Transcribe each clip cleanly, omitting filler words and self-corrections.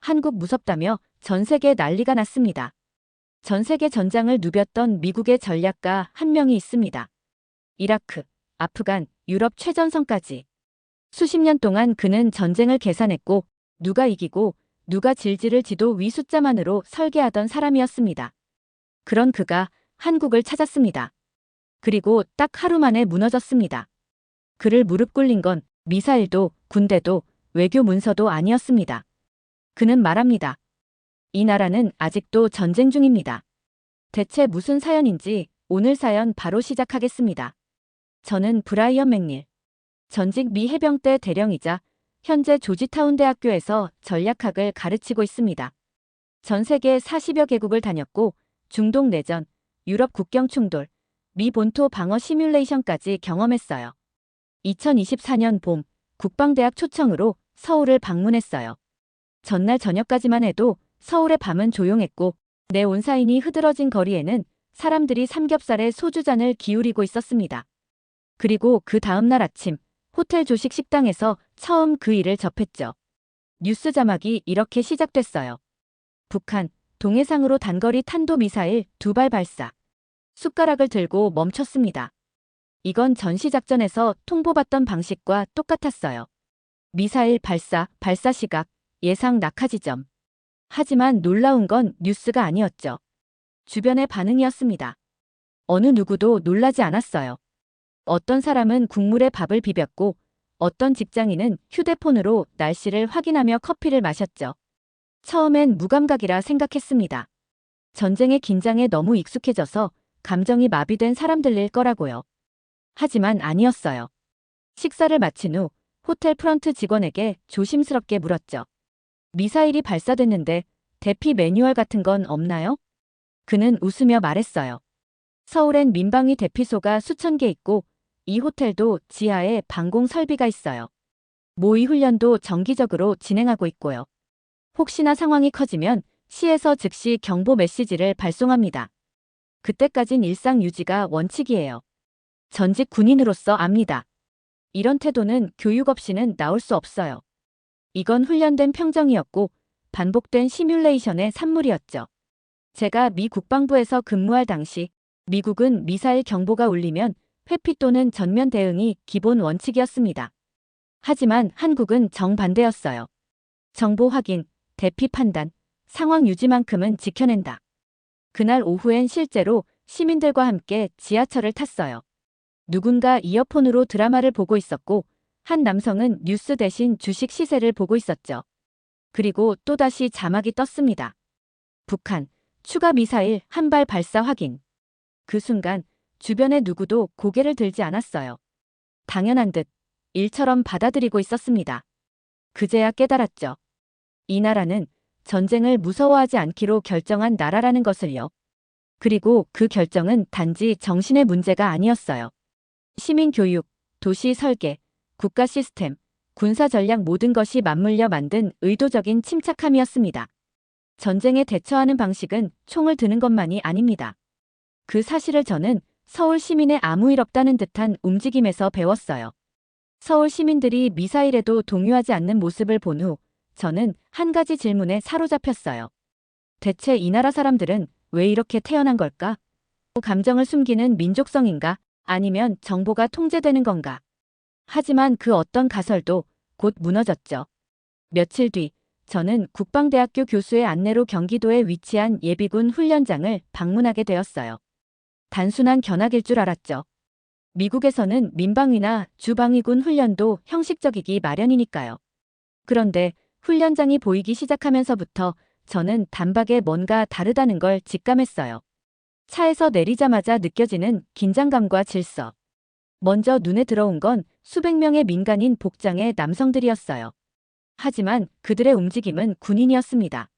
한국 무섭다며 전 세계 난리가 났습니다. 전 세계 전장을 누볐던 미국의 전략가 한 명이 있습니다. 이라크, 아프간, 유럽 최전선까지. 수십 년 동안 그는 전쟁을 계산했고 누가 이기고 누가 질지를 지도 위 숫자만으로 설계하던 사람이었습니다. 그런 그가 한국을 찾았습니다. 그리고 딱 하루 만에 무너졌습니다. 그를 무릎 꿇린 건 미사일도 군대도 외교 문서도 아니었습니다. 그는 말합니다. 이 나라는 아직도 전쟁 중입니다. 대체 무슨 사연인지 오늘 사연 바로 시작하겠습니다. 저는 브라이언 맥닐. 전직 미 해병대 대령이자 현재 조지타운 대학교에서 전략학을 가르치고 있습니다. 전 세계 40여 개국을 다녔고 중동 내전, 유럽 국경 충돌, 미 본토 방어 시뮬레이션까지 경험했어요. 2024년 봄 국방대학 초청으로 서울을 방문했어요. 전날 저녁까지만 해도 서울의 밤은 조용했고 내 온사인이 흐드러진 거리에는 사람들이 삼겹살에 소주잔을 기울이고 있었습니다. 그리고 그 다음날 아침 호텔 조식 식당에서 처음 그 일을 접했죠. 뉴스 자막이 이렇게 시작됐어요. 북한, 동해상으로 단거리 탄도미사일 2발 발사. 숟가락을 들고 멈췄습니다. 이건 전시작전에서 통보받던 방식과 똑같았어요. 미사일 발사, 발사 시각, 예상 낙하 지점. 하지만 놀라운 건 뉴스가 아니었죠. 주변의 반응이었습니다. 어느 누구도 놀라지 않았어요. 어떤 사람은 국물에 밥을 비볐고 어떤 직장인은 휴대폰으로 날씨를 확인하며 커피를 마셨죠. 처음엔 무감각이라 생각했습니다. 전쟁의 긴장에 너무 익숙해져서 감정이 마비된 사람들일 거라고요. 하지만 아니었어요. 식사를 마친 후 호텔 프런트 직원에게 조심스럽게 물었죠. 미사일이 발사됐는데 대피 매뉴얼 같은 건 없나요? 그는 웃으며 말했어요. 서울엔 민방위 대피소가 수천 개 있고 이 호텔도 지하에 방공 설비가 있어요. 모의 훈련도 정기적으로 진행하고 있고요. 혹시나 상황이 커지면 시에서 즉시 경보 메시지를 발송합니다. 그때까진 일상 유지가 원칙이에요. 전직 군인으로서 압니다. 이런 태도는 교육 없이는 나올 수 없어요. 이건 훈련된 평정이었고 반복된 시뮬레이션의 산물이었죠. 제가 미 국방부에서 근무할 당시 미국은 미사일 경보가 울리면 회피 또는 전면 대응이 기본 원칙이었습니다. 하지만 한국은 정반대였어요. 정보 확인, 대피 판단, 상황 유지만큼은 지켜낸다. 그날 오후엔 실제로 시민들과 함께 지하철을 탔어요. 누군가 이어폰으로 드라마를 보고 있었고 한 남성은 뉴스 대신 주식 시세를 보고 있었죠. 그리고 또다시 자막이 떴습니다. 북한, 추가 미사일 한 발 발사 확인. 그 순간 주변의 누구도 고개를 들지 않았어요. 당연한 듯 일처럼 받아들이고 있었습니다. 그제야 깨달았죠. 이 나라는 전쟁을 무서워하지 않기로 결정한 나라라는 것을요. 그리고 그 결정은 단지 정신의 문제가 아니었어요. 시민 교육, 도시 설계, 국가 시스템, 군사 전략 모든 것이 맞물려 만든 의도적인 침착함이었습니다. 전쟁에 대처하는 방식은 총을 드는 것만이 아닙니다. 그 사실을 저는 서울 시민의 아무 일 없다는 듯한 움직임에서 배웠어요. 서울 시민들이 미사일에도 동요하지 않는 모습을 본 후 저는 한 가지 질문에 사로잡혔어요. 대체 이 나라 사람들은 왜 이렇게 태어난 걸까? 감정을 숨기는 민족성인가? 아니면 정보가 통제되는 건가? 하지만 그 어떤 가설도 곧 무너졌죠. 며칠 뒤 저는 국방대학교 교수의 안내로 경기도에 위치한 예비군 훈련장을 방문하게 되었어요. 단순한 견학일 줄 알았죠. 미국에서는 민방위나 주방위군 훈련도 형식적이기 마련이니까요. 그런데 훈련장이 보이기 시작하면서부터 저는 단박에 뭔가 다르다는 걸 직감했어요. 차에서 내리자마자 느껴지는 긴장감과 질서. 먼저 눈에 들어온 건 수백 명의 민간인 복장의 남성들이었어요. 하지만 그들의 움직임은 군인이었습니다.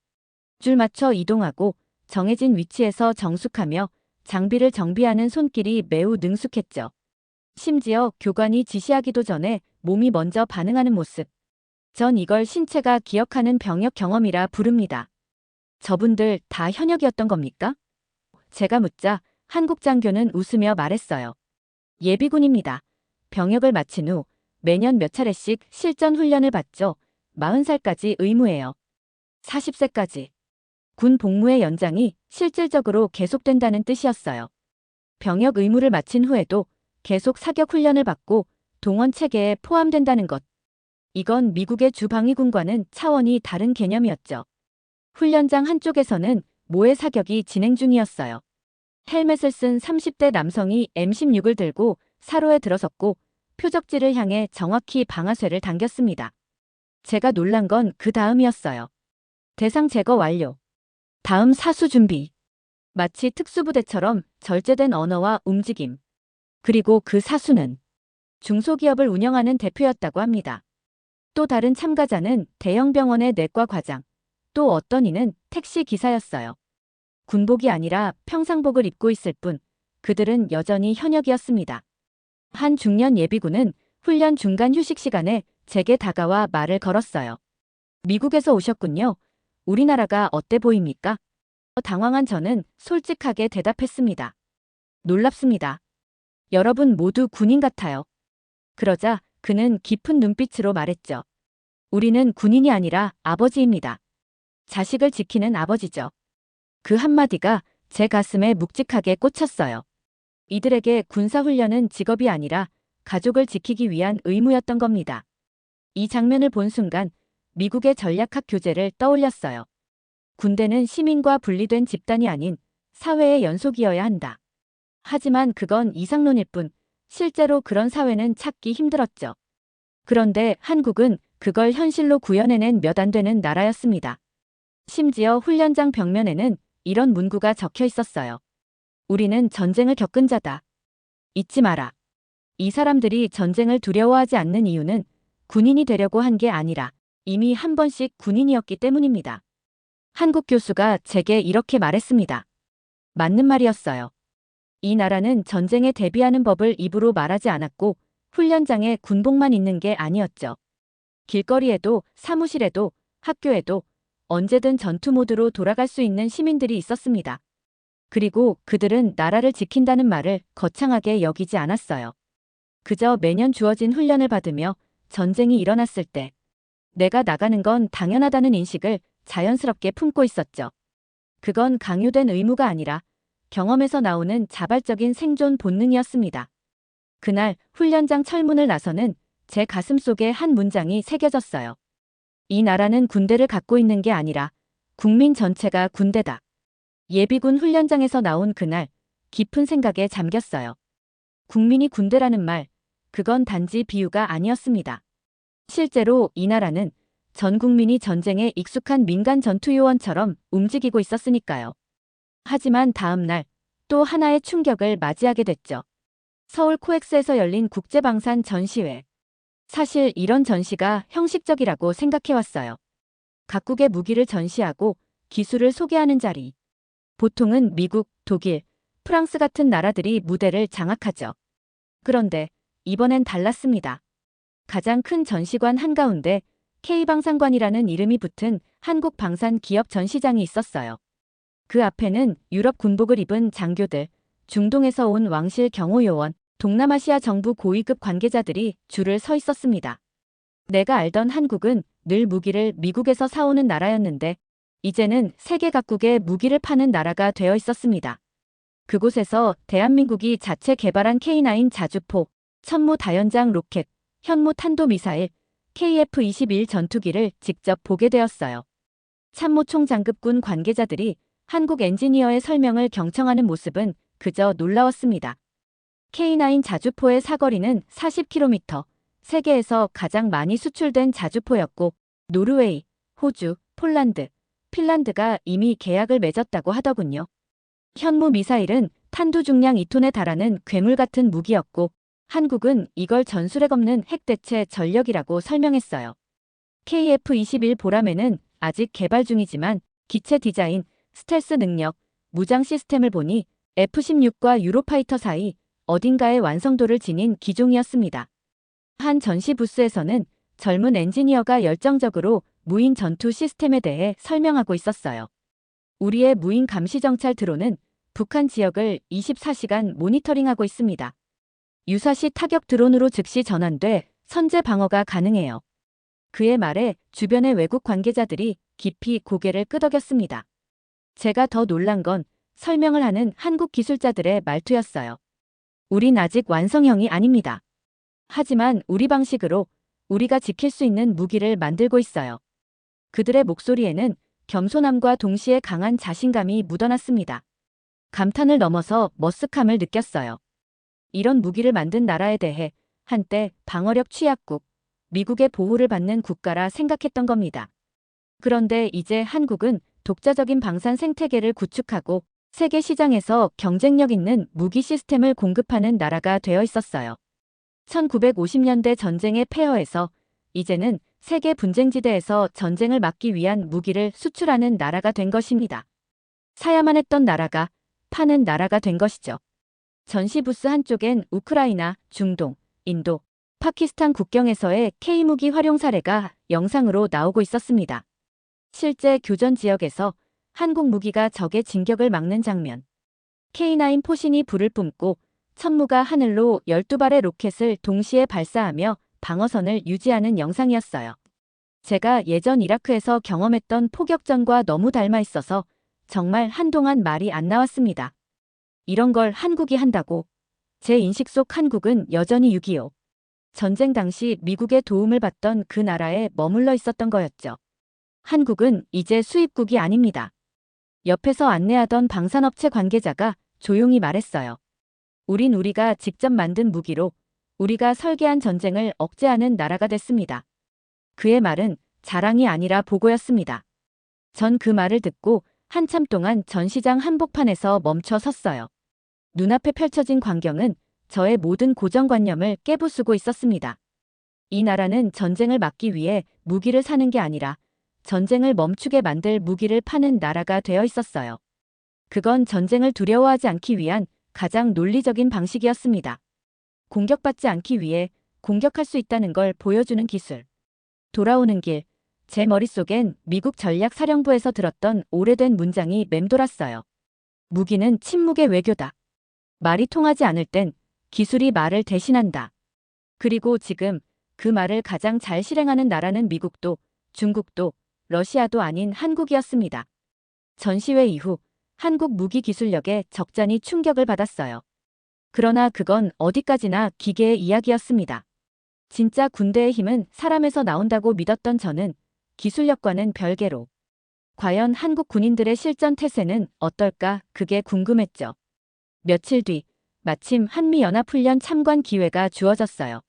줄 맞춰 이동하고 정해진 위치에서 정숙하며 장비를 정비하는 손길이 매우 능숙했죠. 심지어 교관이 지시하기도 전에 몸이 먼저 반응하는 모습. 전 이걸 신체가 기억하는 병역 경험이라 부릅니다. 저분들 다 현역이었던 겁니까? 제가 묻자 한국 장교는 웃으며 말했어요. 예비군입니다. 병역을 마친 후 매년 몇 차례씩 실전 훈련을 받죠. 40살까지 의무예요. 40세까지 군 복무의 연장이 실질적으로 계속된다는 뜻이었어요. 병역 의무를 마친 후에도 계속 사격 훈련을 받고 동원 체계에 포함된다는 것. 이건 미국의 주방위군과는 차원이 다른 개념이었죠. 훈련장 한쪽에서는 모해 사격이 진행 중이었어요. 헬멧을 쓴 30대 남성이 M16을 들고 사로에 들어섰고 표적지를 향해 정확히 방아쇠를 당겼습니다. 제가 놀란 건 그 다음이었어요. 대상 제거 완료. 다음 사수 준비. 마치 특수부대처럼 절제된 언어와 움직임. 그리고 그 사수는 중소기업을 운영하는 대표였다고 합니다. 또 다른 참가자는 대형 병원의 내과 과장, 또 어떤 이는 택시 기사였어요. 군복이 아니라 평상복을 입고 있을 뿐 그들은 여전히 현역이었습니다. 한 중년 예비군은 훈련 중간 휴식 시간에 제게 다가와 말을 걸었어요. 미국에서 오셨군요. 우리나라가 어때 보입니까? 당황한 저는 솔직하게 대답했습니다. 놀랍습니다. 여러분 모두 군인 같아요. 그러자 그는 깊은 눈빛으로 말했죠. 우리는 군인이 아니라 아버지입니다. 자식을 지키는 아버지죠. 그 한마디가 제 가슴에 묵직하게 꽂혔어요. 이들에게 군사훈련은 직업이 아니라 가족을 지키기 위한 의무였던 겁니다. 이 장면을 본 순간 미국의 전략학 교재를 떠올렸어요. 군대는 시민과 분리된 집단이 아닌 사회의 연속이어야 한다. 하지만 그건 이상론일 뿐 실제로 그런 사회는 찾기 힘들었죠. 그런데 한국은 그걸 현실로 구현해낸 몇 안 되는 나라였습니다. 심지어 훈련장 벽면에는 이런 문구가 적혀 있었어요. 우리는 전쟁을 겪은 자다. 잊지 마라. 이 사람들이 전쟁을 두려워하지 않는 이유는 군인이 되려고 한 게 아니라 이미 한 번씩 군인이었기 때문입니다. 한국 교수가 제게 이렇게 말했습니다. 맞는 말이었어요. 이 나라는 전쟁에 대비하는 법을 입으로 말하지 않았고 훈련장에 군복만 있는 게 아니었죠. 길거리에도 사무실에도 학교에도 언제든 전투 모드로 돌아갈 수 있는 시민들이 있었습니다. 그리고 그들은 나라를 지킨다는 말을 거창하게 여기지 않았어요. 그저 매년 주어진 훈련을 받으며 전쟁이 일어났을 때 내가 나가는 건 당연하다는 인식을 자연스럽게 품고 있었죠. 그건 강요된 의무가 아니라 경험에서 나오는 자발적인 생존 본능이었습니다. 그날 훈련장 철문을 나서는 제 가슴 속에 한 문장이 새겨졌어요. 이 나라는 군대를 갖고 있는 게 아니라 국민 전체가 군대다. 예비군 훈련장에서 나온 그날 깊은 생각에 잠겼어요. 국민이 군대라는 말, 그건 단지 비유가 아니었습니다. 실제로 이 나라는 전 국민이 전쟁에 익숙한 민간 전투요원처럼 움직이고 있었으니까요. 하지만 다음 날 또 하나의 충격을 맞이하게 됐죠. 서울 코엑스에서 열린 국제방산 전시회. 사실 이런 전시가 형식적이라고 생각해왔어요. 각국의 무기를 전시하고 기술을 소개하는 자리. 보통은 미국, 독일, 프랑스 같은 나라들이 무대를 장악하죠. 그런데 이번엔 달랐습니다. 가장 큰 전시관 한가운데 K방산관이라는 이름이 붙은 한국 방산 기업 전시장이 있었어요. 그 앞에는 유럽 군복을 입은 장교들, 중동에서 온 왕실 경호요원, 동남아시아 정부 고위급 관계자들이 줄을 서 있었습니다. 내가 알던 한국은 늘 무기를 미국에서 사오는 나라였는데 이제는 세계 각국에 무기를 파는 나라가 되어 있었습니다. 그곳에서 대한민국이 자체 개발한 K9 자주포, 천무 다연장 로켓, 현무 탄도미사일, KF-21 전투기를 직접 보게 되었어요. 참모총장급군 관계자들이 한국 엔지니어의 설명을 경청하는 모습은 그저 놀라웠습니다. K9 자주포의 사거리는 40km, 세계에서 가장 많이 수출된 자주포였고 노르웨이, 호주, 폴란드, 핀란드가 이미 계약을 맺었다고 하더군요. 현무 미사일은 탄두 중량 2톤에 달하는 괴물 같은 무기였고 한국은 이걸 전술핵 없는 핵대체 전력이라고 설명했어요. KF-21 보람에는 아직 개발 중이지만 기체 디자인, 스텔스 능력, 무장 시스템을 보니 F-16과 유로파이터 사이 어딘가에 완성도를 지닌 기종이었습니다. 한 전시 부스에서는 젊은 엔지니어가 열정적으로 무인 전투 시스템에 대해 설명하고 있었어요. 우리의 무인 감시정찰 드론은 북한 지역을 24시간 모니터링하고 있습니다. 유사시 타격 드론으로 즉시 전환돼 선제 방어가 가능해요. 그의 말에 주변의 외국 관계자들이 깊이 고개를 끄덕였습니다. 제가 더 놀란 건 설명을 하는 한국 기술자들의 말투였어요. 우린 아직 완성형이 아닙니다. 하지만 우리 방식으로 우리가 지킬 수 있는 무기를 만들고 있어요. 그들의 목소리에는 겸손함과 동시에 강한 자신감이 묻어났습니다. 감탄을 넘어서 머쓱함을 느꼈어요. 이런 무기를 만든 나라에 대해 한때 방어력 취약국, 미국의 보호를 받는 국가라 생각했던 겁니다. 그런데 이제 한국은 독자적인 방산 생태계를 구축하고 세계 시장에서 경쟁력 있는 무기 시스템을 공급하는 나라가 되어 있었어요. 1950년대 전쟁의 폐허에서 이제는 세계 분쟁지대에서 전쟁을 막기 위한 무기를 수출하는 나라가 된 것입니다. 사야만 했던 나라가 파는 나라가 된 것이죠. 전시 부스 한쪽엔 우크라이나, 중동, 인도, 파키스탄 국경에서의 K무기 활용 사례가 영상으로 나오고 있었습니다. 실제 교전 지역에서 한국 무기가 적의 진격을 막는 장면. K9 포신이 불을 뿜고 천무가 하늘로 12발의 로켓을 동시에 발사하며 방어선을 유지하는 영상이었어요. 제가 예전 이라크에서 경험했던 포격전과 너무 닮아 있어서 정말 한동안 말이 안 나왔습니다. 이런 걸 한국이 한다고. 제 인식 속 한국은 여전히 6.25. 전쟁 당시 미국의 도움을 받던 그 나라에 머물러 있었던 거였죠. 한국은 이제 수입국이 아닙니다. 옆에서 안내하던 방산업체 관계자가 조용히 말했어요. 우린 우리가 직접 만든 무기로 우리가 설계한 전쟁을 억제하는 나라가 됐습니다. 그의 말은 자랑이 아니라 보고였습니다. 전 그 말을 듣고 한참 동안 전시장 한복판에서 멈춰 섰어요. 눈앞에 펼쳐진 광경은 저의 모든 고정관념을 깨부수고 있었습니다. 이 나라는 전쟁을 막기 위해 무기를 사는 게 아니라 전쟁을 멈추게 만들 무기를 파는 나라가 되어 있었어요. 그건 전쟁을 두려워하지 않기 위한 가장 논리적인 방식이었습니다. 공격받지 않기 위해 공격할 수 있다는 걸 보여주는 기술. 돌아오는 길, 제 머릿속엔 미국 전략사령부에서 들었던 오래된 문장이 맴돌았어요. 무기는 침묵의 외교다. 말이 통하지 않을 땐 기술이 말을 대신한다. 그리고 지금 그 말을 가장 잘 실행하는 나라는 미국도 중국도 러시아도 아닌 한국이었습니다. 전시회 이후 한국 무기 기술력에 적잖이 충격을 받았어요. 그러나 그건 어디까지나 기계의 이야기였습니다. 진짜 군대의 힘은 사람에서 나온다고 믿었던 저는 기술력과는 별개로 과연 한국 군인들의 실전 태세는 어떨까 그게 궁금했죠. 며칠 뒤 마침 한미연합훈련 참관 기회가 주어졌어요.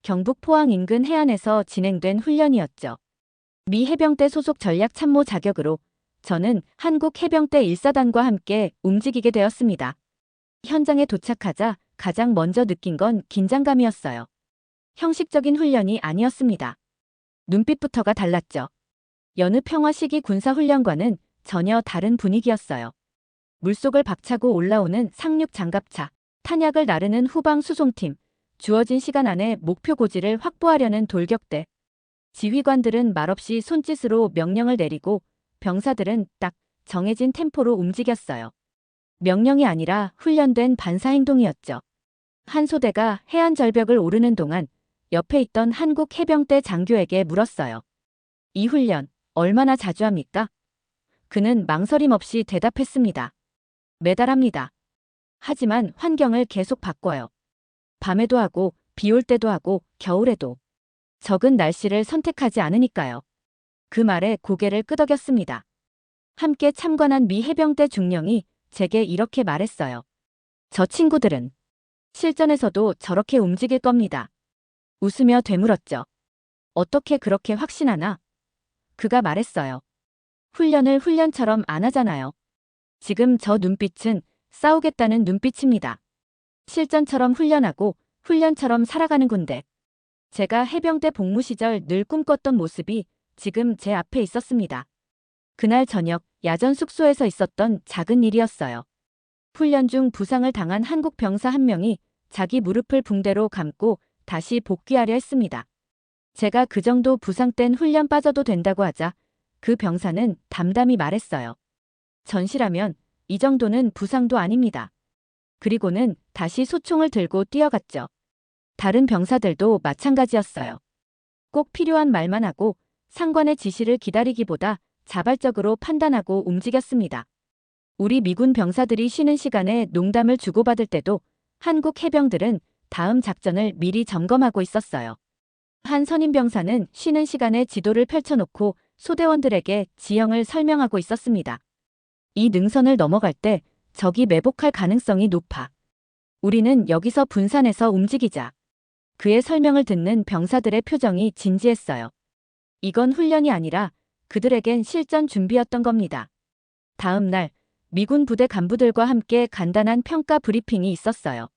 경북 포항 인근 해안에서 진행된 훈련이었죠. 미 해병대 소속 전략참모 자격으로 저는 한국 해병대 1사단과 함께 움직이게 되었습니다. 현장에 도착하자 가장 먼저 느낀 건 긴장감이었어요. 형식적인 훈련이 아니었습니다. 눈빛부터가 달랐죠. 여느 평화 시기 군사훈련과는 전혀 다른 분위기였어요. 물속을 박차고 올라오는 상륙 장갑차, 탄약을 나르는 후방 수송팀, 주어진 시간 안에 목표 고지를 확보하려는 돌격대. 지휘관들은 말없이 손짓으로 명령을 내리고 병사들은 딱 정해진 템포로 움직였어요. 명령이 아니라 훈련된 반사행동이었죠. 한 소대가 해안 절벽을 오르는 동안 옆에 있던 한국 해병대 장교에게 물었어요. 이 훈련 얼마나 자주 합니까? 그는 망설임 없이 대답했습니다. 매달 합니다. 하지만 환경을 계속 바꿔요. 밤에도 하고 비 올 때도 하고 겨울에도. 적은 날씨를 선택하지 않으니까요. 그 말에 고개를 끄덕였습니다. 함께 참관한 미 해병대 중령이 제게 이렇게 말했어요. 저 친구들은 실전에서도 저렇게 움직일 겁니다. 웃으며 되물었죠. 어떻게 그렇게 확신하나? 그가 말했어요. 훈련을 훈련처럼 안 하잖아요. 지금 저 눈빛은 싸우겠다는 눈빛입니다. 실전처럼 훈련하고 훈련처럼 살아가는 군대. 제가 해병대 복무 시절 늘 꿈꿨던 모습이 지금 제 앞에 있었습니다. 그날 저녁 야전 숙소에서 있었던 작은 일이었어요. 훈련 중 부상을 당한 한국 병사 한 명이 자기 무릎을 붕대로 감고 다시 복귀하려 했습니다. 제가 그 정도 부상땐 훈련 빠져도 된다고 하자 그 병사는 담담히 말했어요. 전시라면 이 정도는 부상도 아닙니다. 그리고는 다시 소총을 들고 뛰어갔죠. 다른 병사들도 마찬가지였어요. 꼭 필요한 말만 하고 상관의 지시를 기다리기보다 자발적으로 판단하고 움직였습니다. 우리 미군 병사들이 쉬는 시간에 농담을 주고받을 때도 한국 해병들은 다음 작전을 미리 점검하고 있었어요. 한 선임 병사는 쉬는 시간에 지도를 펼쳐놓고 소대원들에게 지형을 설명하고 있었습니다. 이 능선을 넘어갈 때 적이 매복할 가능성이 높아. 우리는 여기서 분산해서 움직이자. 그의 설명을 듣는 병사들의 표정이 진지했어요. 이건 훈련이 아니라 그들에겐 실전 준비였던 겁니다. 다음 날 미군 부대 간부들과 함께 간단한 평가 브리핑이 있었어요.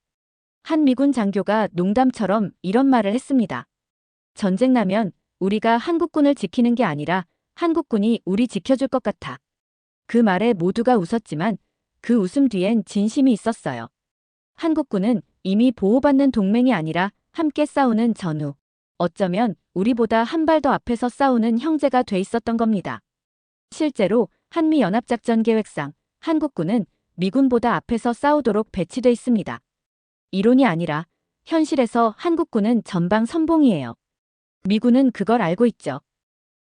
한 미군 장교가 농담처럼 이런 말을 했습니다. 전쟁 나면 우리가 한국군을 지키는 게 아니라 한국군이 우리 지켜줄 것 같아. 그 말에 모두가 웃었지만 그 웃음 뒤엔 진심이 있었어요. 한국군은 이미 보호받는 동맹이 아니라 함께 싸우는 전우. 어쩌면 우리보다 한 발 더 앞에서 싸우는 형제가 돼 있었던 겁니다. 실제로 한미연합작전 계획상 한국군은 미군보다 앞에서 싸우도록 배치돼 있습니다. 이론이 아니라 현실에서 한국군은 전방 선봉이에요. 미군은 그걸 알고 있죠.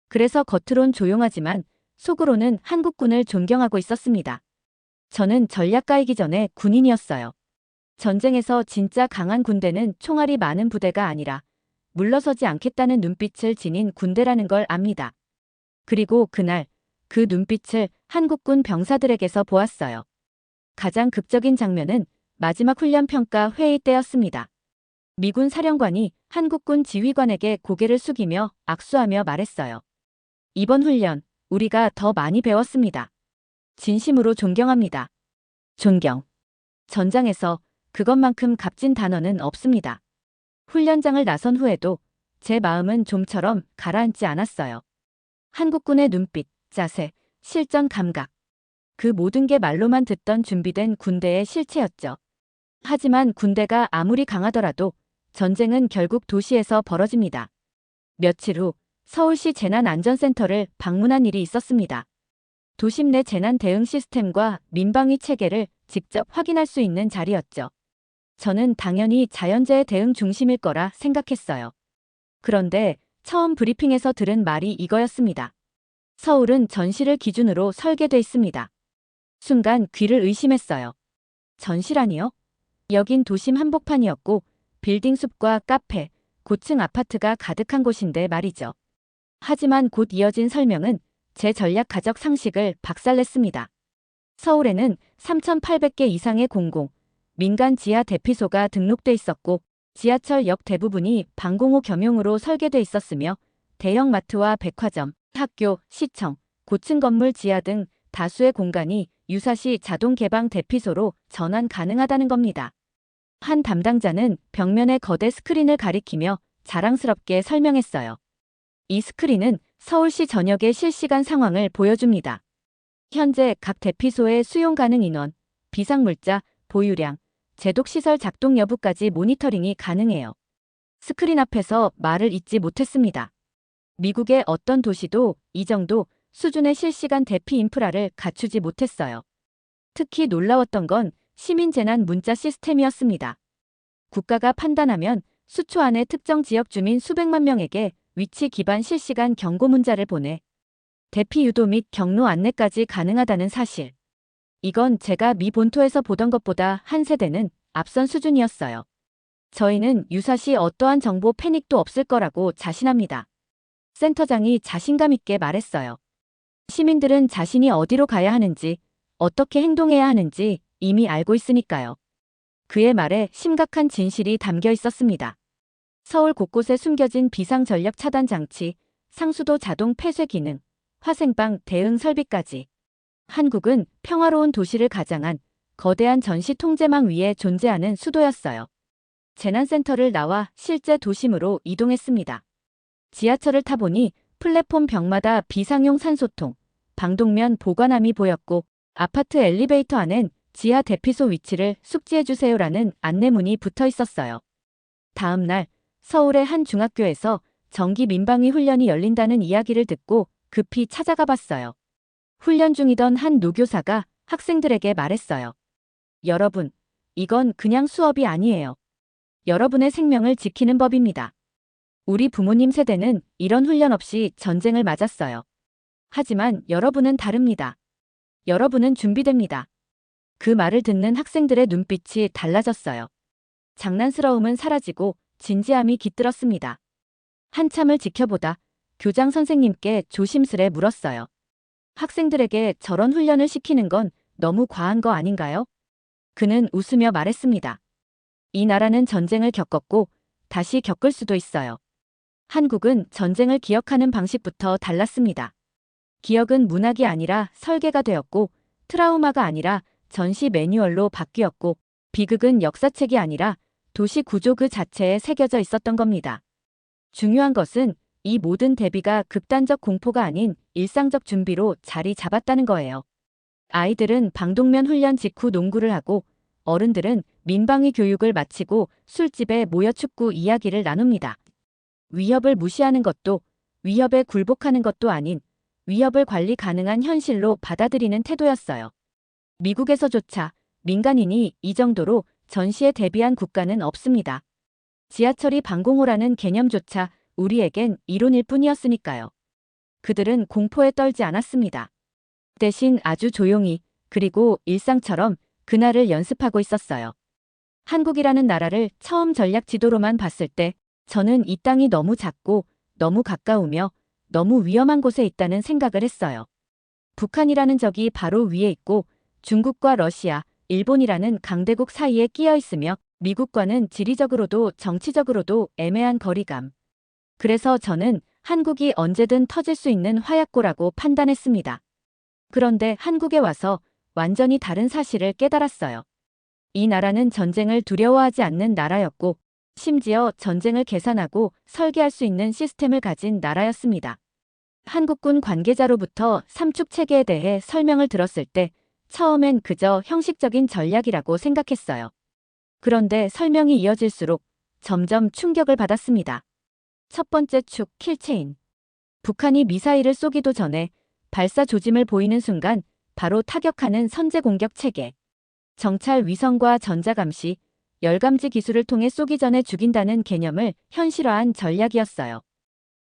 그래서 겉으론 조용하지만 속으로는 한국군을 존경하고 있었습니다. 저는 전략가이기 전에 군인이었어요. 전쟁에서 진짜 강한 군대는 총알이 많은 부대가 아니라 물러서지 않겠다는 눈빛을 지닌 군대라는 걸 압니다. 그리고 그날 그 눈빛을 한국군 병사들에게서 보았어요. 가장 극적인 장면은 마지막 훈련평가 회의 때였습니다. 미군 사령관이 한국군 지휘관에게 고개를 숙이며 악수하며 말했어요. 이번 훈련 우리가 더 많이 배웠습니다. 진심으로 존경합니다. 존경. 전장에서 그것만큼 값진 단어는 없습니다. 훈련장을 나선 후에도 제 마음은 좀처럼 가라앉지 않았어요. 한국군의 눈빛, 자세, 실전 감각. 그 모든 게 말로만 듣던 준비된 군대의 실체였죠. 하지만 군대가 아무리 강하더라도 전쟁은 결국 도시에서 벌어집니다. 며칠 후 서울시 재난안전센터를 방문한 일이 있었습니다. 도심 내 재난 대응 시스템과 민방위 체계를 직접 확인할 수 있는 자리였죠. 저는 당연히 자연재해 대응 중심일 거라 생각했어요. 그런데 처음 브리핑에서 들은 말이 이거였습니다. 서울은 전시를 기준으로 설계돼 있습니다. 순간 귀를 의심했어요. 전시라니요? 여긴 도심 한복판이었고 빌딩 숲과 카페, 고층 아파트가 가득한 곳인데 말이죠. 하지만 곧 이어진 설명은 제 전략 가적 상식을 박살냈습니다. 서울에는 3,800개 이상의 공공, 민간 지하 대피소가 등록돼 있었고 지하철역 대부분이 방공호 겸용으로 설계돼 있었으며 대형 마트와 백화점, 학교, 시청, 고층 건물 지하 등 다수의 공간이 유사시 자동 개방 대피소로 전환 가능하다는 겁니다. 한 담당자는 벽면에 거대 스크린을 가리키며 자랑스럽게 설명했어요. 이 스크린은 서울시 전역의 실시간 상황을 보여줍니다. 현재 각 대피소의 수용 가능 인원, 비상물자, 보유량, 제독시설 작동 여부까지 모니터링이 가능해요. 스크린 앞에서 말을 잇지 못했습니다. 미국의 어떤 도시도 이 정도 수준의 실시간 대피 인프라를 갖추지 못했어요. 특히 놀라웠던 건 시민재난 문자 시스템이었습니다. 국가가 판단하면 수초 안에 특정 지역 주민 수백만 명에게 위치 기반 실시간 경고 문자를 보내 대피 유도 및 경로 안내까지 가능하다는 사실. 이건 제가 미 본토에서 보던 것보다 한 세대는 앞선 수준이었어요. 저희는 유사시 어떠한 정보 패닉도 없을 거라고 자신합니다. 센터장이 자신감 있게 말했어요. 시민들은 자신이 어디로 가야 하는지, 어떻게 행동해야 하는지 이미 알고 있으니까요. 그의 말에 심각한 진실이 담겨 있었습니다. 서울 곳곳에 숨겨진 비상전력 차단 장치, 상수도 자동 폐쇄 기능, 화생방 대응 설비까지. 한국은 평화로운 도시를 가장한 거대한 전시 통제망 위에 존재하는 수도였어요. 재난센터를 나와 실제 도심으로 이동했습니다. 지하철을 타보니 플랫폼 벽마다 비상용 산소통, 방독면 보관함이 보였고 아파트 엘리베이터 안엔 지하 대피소 위치를 숙지해주세요라는 안내문이 붙어 있었어요. 다음 날 서울의 한 중학교에서 정기 민방위 훈련이 열린다는 이야기를 듣고 급히 찾아가 봤어요. 훈련 중이던 한 노교사가 학생들에게 말했어요. 여러분, 이건 그냥 수업이 아니에요. 여러분의 생명을 지키는 법입니다. 우리 부모님 세대는 이런 훈련 없이 전쟁을 맞았어요. 하지만 여러분은 다릅니다. 여러분은 준비됩니다. 그 말을 듣는 학생들의 눈빛이 달라졌어요. 장난스러움은 사라지고 진지함이 깃들었습니다. 한참을 지켜보다 교장 선생님께 조심스레 물었어요. 학생들에게 저런 훈련을 시키는 건 너무 과한 거 아닌가요? 그는 웃으며 말했습니다. 이 나라는 전쟁을 겪었고 다시 겪을 수도 있어요. 한국은 전쟁을 기억하는 방식부터 달랐습니다. 기억은 문학이 아니라 설계가 되었고 트라우마가 아니라 전시 매뉴얼로 바뀌었고 비극은 역사책이 아니라 도시 구조 그 자체에 새겨져 있었던 겁니다. 중요한 것은 이 모든 대비가 극단적 공포가 아닌 일상적 준비로 자리 잡았다는 거예요. 아이들은 방독면 훈련 직후 농구를 하고 어른들은 민방위 교육을 마치고 술집에 모여 축구 이야기를 나눕니다. 위협을 무시하는 것도 위협에 굴복하는 것도 아닌 위협을 관리 가능한 현실로 받아들이는 태도였어요. 미국에서조차 민간인이 이 정도로 전시에 대비한 국가는 없습니다. 지하철이 방공호라는 개념조차 우리에겐 이론일 뿐이었으니까요. 그들은 공포에 떨지 않았습니다. 대신 아주 조용히 그리고 일상처럼 그날을 연습하고 있었어요. 한국이라는 나라를 처음 전략 지도로만 봤을 때 저는 이 땅이 너무 작고 너무 가까우며 너무 위험한 곳에 있다는 생각을 했어요. 북한이라는 적이 바로 위에 있고 중국과 러시아, 일본이라는 강대국 사이에 끼어 있으며 미국과는 지리적으로도 정치적으로도 애매한 거리감. 그래서 저는 한국이 언제든 터질 수 있는 화약고라고 판단했습니다. 그런데 한국에 와서 완전히 다른 사실을 깨달았어요. 이 나라는 전쟁을 두려워하지 않는 나라였고 심지어 전쟁을 계산하고 설계할 수 있는 시스템을 가진 나라였습니다. 한국군 관계자로부터 삼축 체계에 대해 설명을 들었을 때 처음엔 그저 형식적인 전략이라고 생각했어요. 그런데 설명이 이어질수록 점점 충격을 받았습니다. 첫 번째 축, 킬체인. 북한이 미사일을 쏘기도 전에 발사 조짐을 보이는 순간 바로 타격하는 선제 공격 체계. 정찰 위성과 전자감시, 열감지 기술을 통해 쏘기 전에 죽인다는 개념을 현실화한 전략이었어요.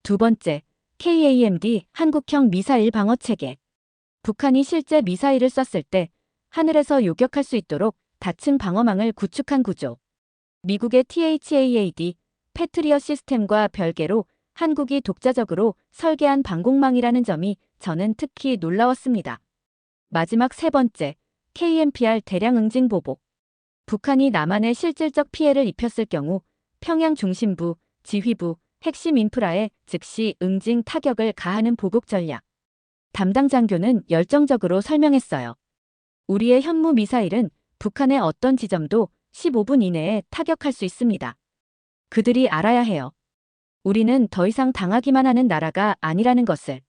두 번째, KAMD 한국형 미사일 방어 체계. 북한이 실제 미사일을 쐈을 때 하늘에서 요격할 수 있도록 다층 방어망을 구축한 구조. 미국의 THAAD, 패트리엇 시스템과 별개로 한국이 독자적으로 설계한 방공망이라는 점이 저는 특히 놀라웠습니다. 마지막 세 번째, KMPR 대량 응징 보복. 북한이 남한에 실질적 피해를 입혔을 경우 평양 중심부, 지휘부, 핵심 인프라에 즉시 응징 타격을 가하는 보복 전략. 담당 장교는 열정적으로 설명했어요. 우리의 현무 미사일은 북한의 어떤 지점도 15분 이내에 타격할 수 있습니다. 그들이 알아야 해요. 우리는 더 이상 당하기만 하는 나라가 아니라는 것을.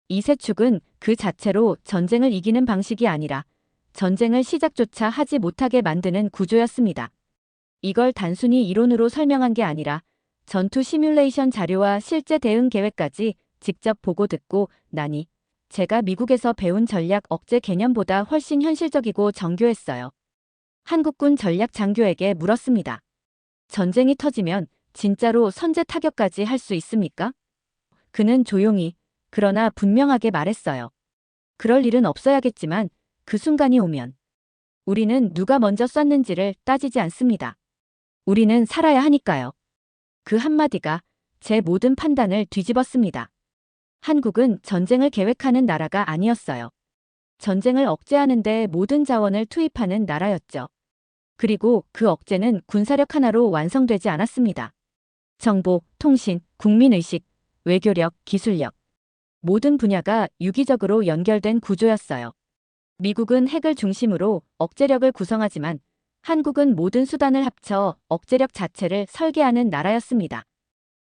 이 세 축은 그 자체로 전쟁을 이기는 방식이 아니라 전쟁을 시작조차 하지 못하게 만드는 구조였습니다. 이걸 단순히 이론으로 설명한 게 아니라 전투 시뮬레이션 자료와 실제 대응 계획까지 직접 보고 듣고 나니 제가 미국에서 배운 전략 억제 개념보다 훨씬 현실적이고 정교했어요. 한국군 전략 장교에게 물었습니다. 전쟁이 터지면 진짜로 선제 타격까지 할 수 있습니까? 그는 조용히 그러나 분명하게 말했어요. 그럴 일은 없어야겠지만 그 순간이 오면 우리는 누가 먼저 쐈는지를 따지지 않습니다. 우리는 살아야 하니까요. 그 한마디가 제 모든 판단을 뒤집었습니다. 한국은 전쟁을 계획하는 나라가 아니었어요. 전쟁을 억제하는 데 모든 자원을 투입하는 나라였죠. 그리고 그 억제는 군사력 하나로 완성되지 않았습니다. 정보, 통신, 국민의식, 외교력, 기술력. 모든 분야가 유기적으로 연결된 구조였어요. 미국은 핵을 중심으로 억제력을 구성하지만 한국은 모든 수단을 합쳐 억제력 자체를 설계하는 나라였습니다.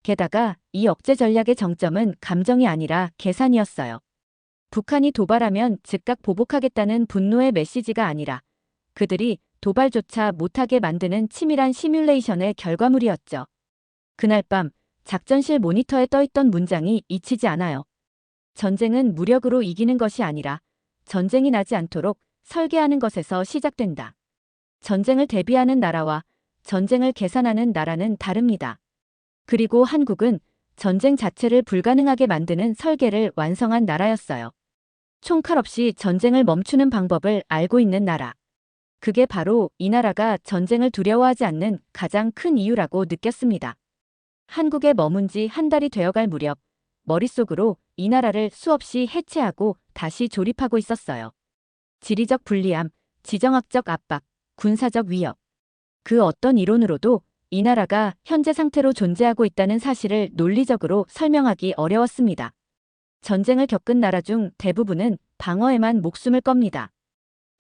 게다가 이 억제 전략의 정점은 감정이 아니라 계산이었어요. 북한이 도발하면 즉각 보복하겠다는 분노의 메시지가 아니라 그들이 도발조차 못하게 만드는 치밀한 시뮬레이션의 결과물이었죠. 그날 밤 작전실 모니터에 떠있던 문장이 잊히지 않아요. 전쟁은 무력으로 이기는 것이 아니라 전쟁이 나지 않도록 설계하는 것에서 시작된다. 전쟁을 대비하는 나라와 전쟁을 계산하는 나라는 다릅니다. 그리고 한국은 전쟁 자체를 불가능하게 만드는 설계를 완성한 나라였어요. 총칼 없이 전쟁을 멈추는 방법을 알고 있는 나라. 그게 바로 이 나라가 전쟁을 두려워하지 않는 가장 큰 이유라고 느꼈습니다. 한국에 머문 지 한 달이 되어갈 무렵 머릿속으로 이 나라를 수없이 해체하고 다시 조립하고 있었어요. 지리적 불리함, 지정학적 압박, 군사적 위협. 그 어떤 이론으로도 이 나라가 현재 상태로 존재하고 있다는 사실을 논리적으로 설명하기 어려웠습니다. 전쟁을 겪은 나라 중 대부분은 방어에만 목숨을 겁니다.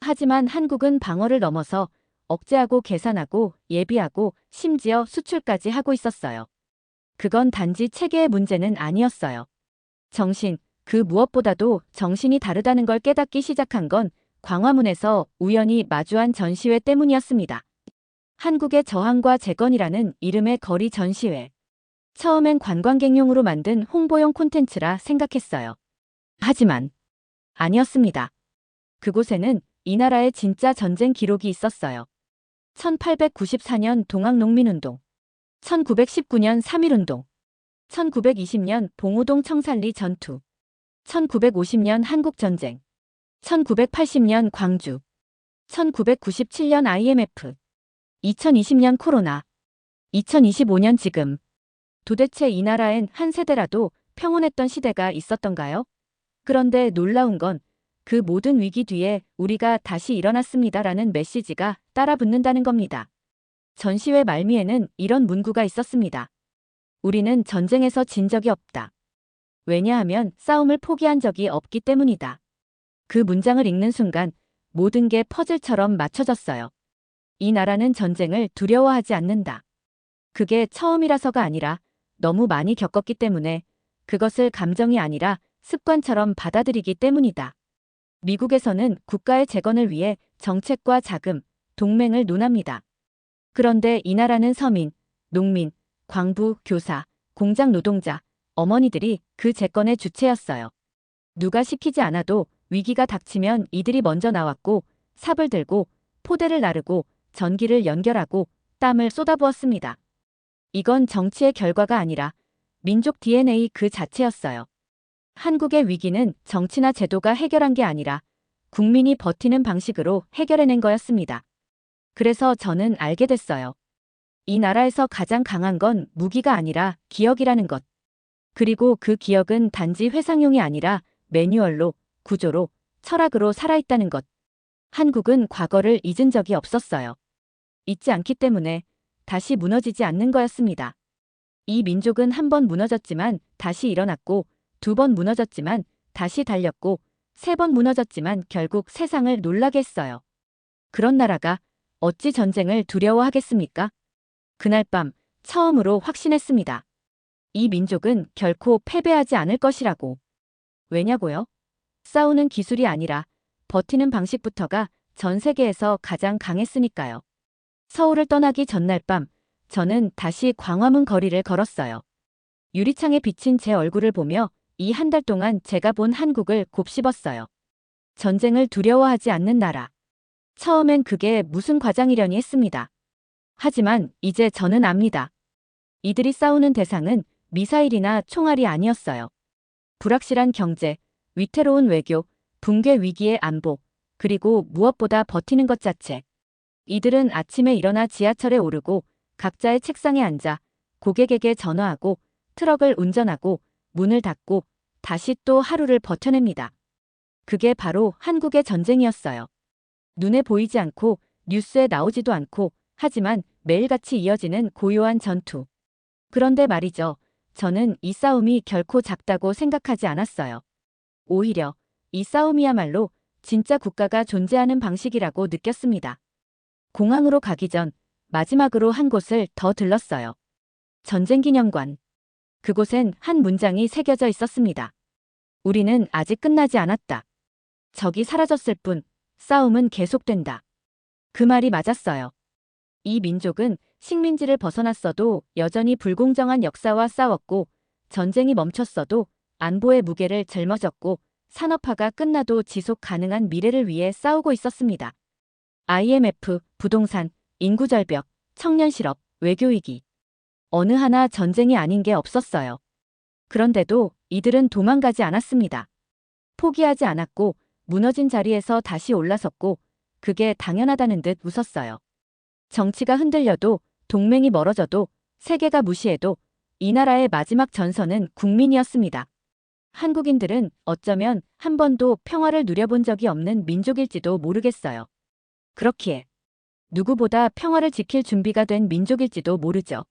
하지만 한국은 방어를 넘어서 억제하고 계산하고 예비하고 심지어 수출까지 하고 있었어요. 그건 단지 체계의 문제는 아니었어요. 정신, 그 무엇보다도 정신이 다르다는 걸 깨닫기 시작한 건 광화문에서 우연히 마주한 전시회 때문이었습니다. 한국의 저항과 재건이라는 이름의 거리 전시회. 처음엔 관광객용으로 만든 홍보용 콘텐츠라 생각했어요. 하지만 아니었습니다. 그곳에는 이 나라의 진짜 전쟁 기록이 있었어요. 1894년 동학농민운동, 1919년 3.1운동, 1920년 봉오동 청산리 전투, 1950년 한국전쟁, 1980년 광주, 1997년 IMF, 2020년 코로나, 2025년 지금. 도대체 이 나라엔 한 세대라도 평온했던 시대가 있었던가요? 그런데 놀라운 건 그 모든 위기 뒤에 우리가 다시 일어났습니다라는 메시지가 따라붙는다는 겁니다. 전시회 말미에는 이런 문구가 있었습니다. 우리는 전쟁에서 진 적이 없다. 왜냐하면 싸움을 포기한 적이 없기 때문이다. 그 문장을 읽는 순간 모든 게 퍼즐처럼 맞춰졌어요. 이 나라는 전쟁을 두려워하지 않는다. 그게 처음이라서가 아니라 너무 많이 겪었기 때문에, 그것을 감정이 아니라 습관처럼 받아들이기 때문이다. 미국에서는 국가의 재건을 위해 정책과 자금, 동맹을 논합니다. 그런데 이 나라는 서민, 농민, 광부, 교사, 공장 노동자, 어머니들이 그 재건의 주체였어요. 누가 시키지 않아도 위기가 닥치면 이들이 먼저 나왔고, 삽을 들고 포대를 나르고 전기를 연결하고 땀을 쏟아부었습니다. 이건 정치의 결과가 아니라 민족 DNA 그 자체였어요. 한국의 위기는 정치나 제도가 해결한 게 아니라 국민이 버티는 방식으로 해결해낸 거였습니다. 그래서 저는 알게 됐어요. 이 나라에서 가장 강한 건 무기가 아니라 기억이라는 것. 그리고 그 기억은 단지 회상용이 아니라 매뉴얼로, 구조로, 철학으로 살아있다는 것. 한국은 과거를 잊은 적이 없었어요. 잊지 않기 때문에 다시 무너지지 않는 거였습니다. 이 민족은 한 번 무너졌지만 다시 일어났고, 두 번 무너졌지만 다시 달렸고, 세 번 무너졌지만 결국 세상을 놀라게 했어요. 그런 나라가 어찌 전쟁을 두려워하겠습니까? 그날 밤 처음으로 확신했습니다. 이 민족은 결코 패배하지 않을 것이라고. 왜냐고요? 싸우는 기술이 아니라 버티는 방식부터가 전 세계에서 가장 강했으니까요. 서울을 떠나기 전날 밤, 저는 다시 광화문 거리를 걸었어요. 유리창에 비친 제 얼굴을 보며 이 한 달 동안 제가 본 한국을 곱씹었어요. 전쟁을 두려워하지 않는 나라. 처음엔 그게 무슨 과장이려니 했습니다. 하지만 이제 저는 압니다. 이들이 싸우는 대상은 미사일이나 총알이 아니었어요. 불확실한 경제, 위태로운 외교, 붕괴 위기의 안보, 그리고 무엇보다 버티는 것 자체. 이들은 아침에 일어나 지하철에 오르고 각자의 책상에 앉아 고객에게 전화하고 트럭을 운전하고 문을 닫고 다시 또 하루를 버텨냅니다. 그게 바로 한국의 전쟁이었어요. 눈에 보이지 않고 뉴스에 나오지도 않고, 하지만 매일같이 이어지는 고요한 전투. 그런데 말이죠. 저는 이 싸움이 결코 작다고 생각하지 않았어요. 오히려 이 싸움이야말로 진짜 국가가 존재하는 방식이라고 느꼈습니다. 공항으로 가기 전 마지막으로 한 곳을 더 들렀어요. 전쟁기념관. 그곳엔 한 문장이 새겨져 있었습니다. 우리는 아직 끝나지 않았다. 적이 사라졌을 뿐 싸움은 계속된다. 그 말이 맞았어요. 이 민족은 식민지를 벗어났어도 여전히 불공정한 역사와 싸웠고, 전쟁이 멈췄어도 안보의 무게를 짊어졌고, 산업화가 끝나도 지속 가능한 미래를 위해 싸우고 있었습니다. IMF, 부동산, 인구절벽, 청년 실업, 외교위기. 어느 하나 전쟁이 아닌 게 없었어요. 그런데도 이들은 도망가지 않았습니다. 포기하지 않았고 무너진 자리에서 다시 올라섰고 그게 당연하다는 듯 웃었어요. 정치가 흔들려도 동맹이 멀어져도 세계가 무시해도 이 나라의 마지막 전선은 국민이었습니다. 한국인들은 어쩌면 한 번도 평화를 누려본 적이 없는 민족일지도 모르겠어요. 그렇기에 누구보다 평화를 지킬 준비가 된 민족일지도 모르죠.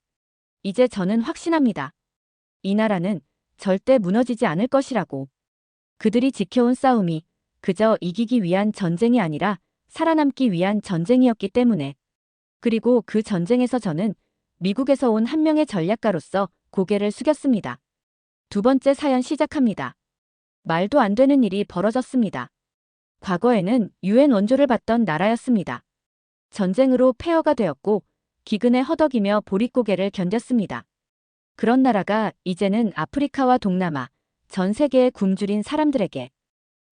이제 저는 확신합니다. 이 나라는 절대 무너지지 않을 것이라고. 그들이 지켜온 싸움이 그저 이기기 위한 전쟁이 아니라 살아남기 위한 전쟁이었기 때문에. 그리고 그 전쟁에서 저는 미국에서 온 한 명의 전략가로서 고개를 숙였습니다. 두 번째 사연 시작합니다. 말도 안 되는 일이 벌어졌습니다. 과거에는 유엔 원조를 받던 나라였습니다. 전쟁으로 폐허가 되었고 기근에 허덕이며 보릿고개를 견뎠습니다. 그런 나라가 이제는 아프리카와 동남아, 전 세계에 굶주린 사람들에게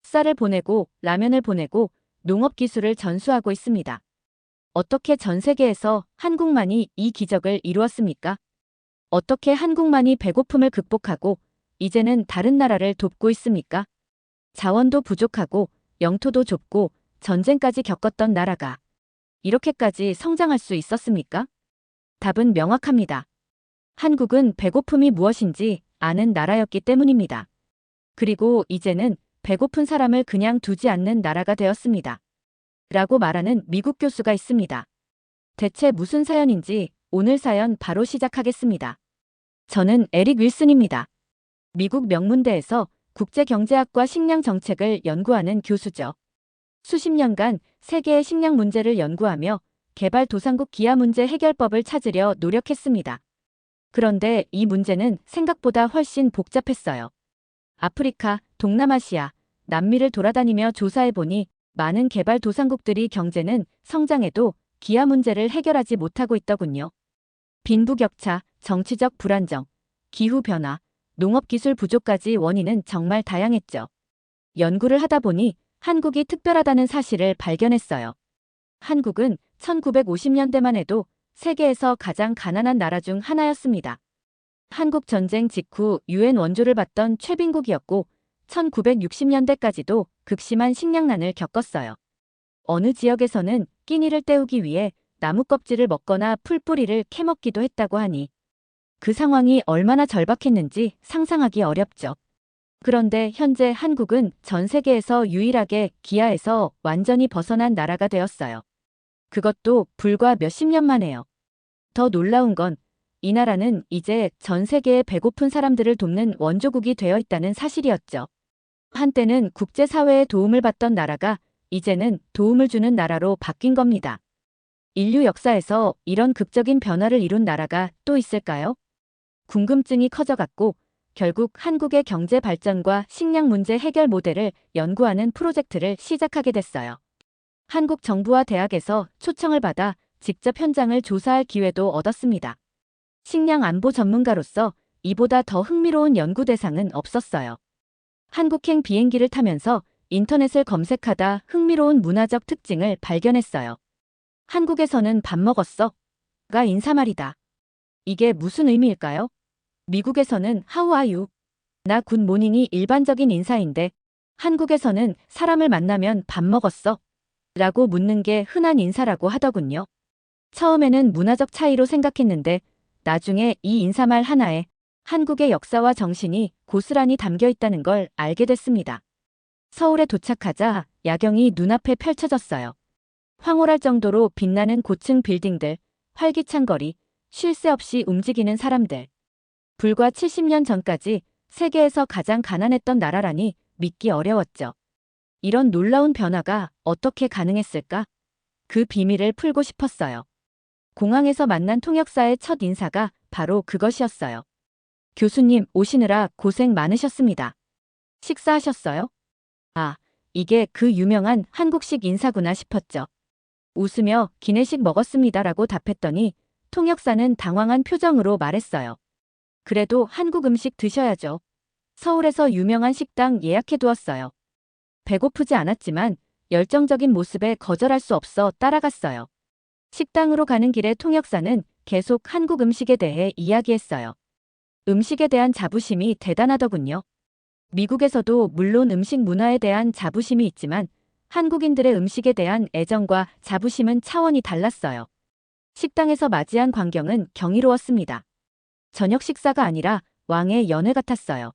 쌀을 보내고 라면을 보내고 농업기술을 전수하고 있습니다. 어떻게 전 세계에서 한국만이 이 기적을 이루었습니까? 어떻게 한국만이 배고픔을 극복하고 이제는 다른 나라를 돕고 있습니까? 자원도 부족하고 영토도 좁고 전쟁까지 겪었던 나라가 이렇게까지 성장할 수 있었습니까? 답은 명확합니다. 한국은 배고픔이 무엇인지 아는 나라였기 때문입니다. 그리고 이제는 배고픈 사람을 그냥 두지 않는 나라가 되었습니다. 라고 말하는 미국 교수가 있습니다. 대체 무슨 사연인지 오늘 사연 바로 시작하겠습니다. 저는 에릭 윌슨입니다. 미국 명문대에서 국제경제학과 식량정책을 연구하는 교수죠. 수십 년간 세계의 식량 문제를 연구하며 개발도상국 기아 문제 해결법을 찾으려 노력했습니다. 그런데 이 문제는 생각보다 훨씬 복잡했어요. 아프리카, 동남아시아, 남미를 돌아다니며 조사해보니 많은 개발도상국들이 경제는 성장해도 기아 문제를 해결하지 못하고 있더군요. 빈부격차, 정치적 불안정, 기후변화, 농업기술 부족까지 원인은 정말 다양했죠. 연구를 하다 보니 한국이 특별하다는 사실을 발견했어요. 한국은 1950년대만 해도 세계에서 가장 가난한 나라 중 하나였습니다. 한국 전쟁 직후 유엔 원조를 받던 최빈국이었고 1960년대까지도 극심한 식량난을 겪었어요. 어느 지역에서는 끼니를 때우기 위해 나무 껍질을 먹거나 풀뿌리를 캐먹기도 했다고 하니 그 상황이 얼마나 절박했는지 상상하기 어렵죠. 그런데 현재 한국은 전 세계에서 유일하게 기아에서 완전히 벗어난 나라가 되었어요. 그것도 불과 몇십 년 만에요. 더 놀라운 건 이 나라는 이제 전 세계의 배고픈 사람들을 돕는 원조국이 되어 있다는 사실이었죠. 한때는 국제사회의 도움을 받던 나라가 이제는 도움을 주는 나라로 바뀐 겁니다. 인류 역사에서 이런 극적인 변화를 이룬 나라가 또 있을까요? 궁금증이 커져갔고 결국 한국의 경제 발전과 식량 문제 해결 모델을 연구하는 프로젝트를 시작하게 됐어요. 한국 정부와 대학에서 초청을 받아 직접 현장을 조사할 기회도 얻었습니다. 식량 안보 전문가로서 이보다 더 흥미로운 연구 대상은 없었어요. 한국행 비행기를 타면서 인터넷을 검색하다 흥미로운 문화적 특징을 발견했어요. 한국에서는 밥 먹었어? 가 인사말이다. 이게 무슨 의미일까요? 미국에서는 How are you? 나 굿모닝이 일반적인 인사인데 한국에서는 사람을 만나면 밥 먹었어? 라고 묻는 게 흔한 인사라고 하더군요. 처음에는 문화적 차이로 생각했는데 나중에 이 인사말 하나에 한국의 역사와 정신이 고스란히 담겨 있다는 걸 알게 됐습니다. 서울에 도착하자 야경이 눈앞에 펼쳐졌어요. 황홀할 정도로 빛나는 고층 빌딩들, 활기찬 거리, 쉴 새 없이 움직이는 사람들. 불과 70년 전까지 세계에서 가장 가난했던 나라라니 믿기 어려웠죠. 이런 놀라운 변화가 어떻게 가능했을까? 그 비밀을 풀고 싶었어요. 공항에서 만난 통역사의 첫 인사가 바로 그것이었어요. 교수님 오시느라 고생 많으셨습니다. 식사하셨어요? 아, 이게 그 유명한 한국식 인사구나 싶었죠. 웃으며 기내식 먹었습니다라고 답했더니 통역사는 당황한 표정으로 말했어요. 그래도 한국 음식 드셔야죠. 서울에서 유명한 식당 예약해두었어요. 배고프지 않았지만 열정적인 모습에 거절할 수 없어 따라갔어요. 식당으로 가는 길에 통역사는 계속 한국 음식에 대해 이야기했어요. 음식에 대한 자부심이 대단하더군요. 미국에서도 물론 음식 문화에 대한 자부심이 있지만 한국인들의 음식에 대한 애정과 자부심은 차원이 달랐어요. 식당에서 맞이한 광경은 경이로웠습니다. 저녁 식사가 아니라 왕의 연회 같았어요.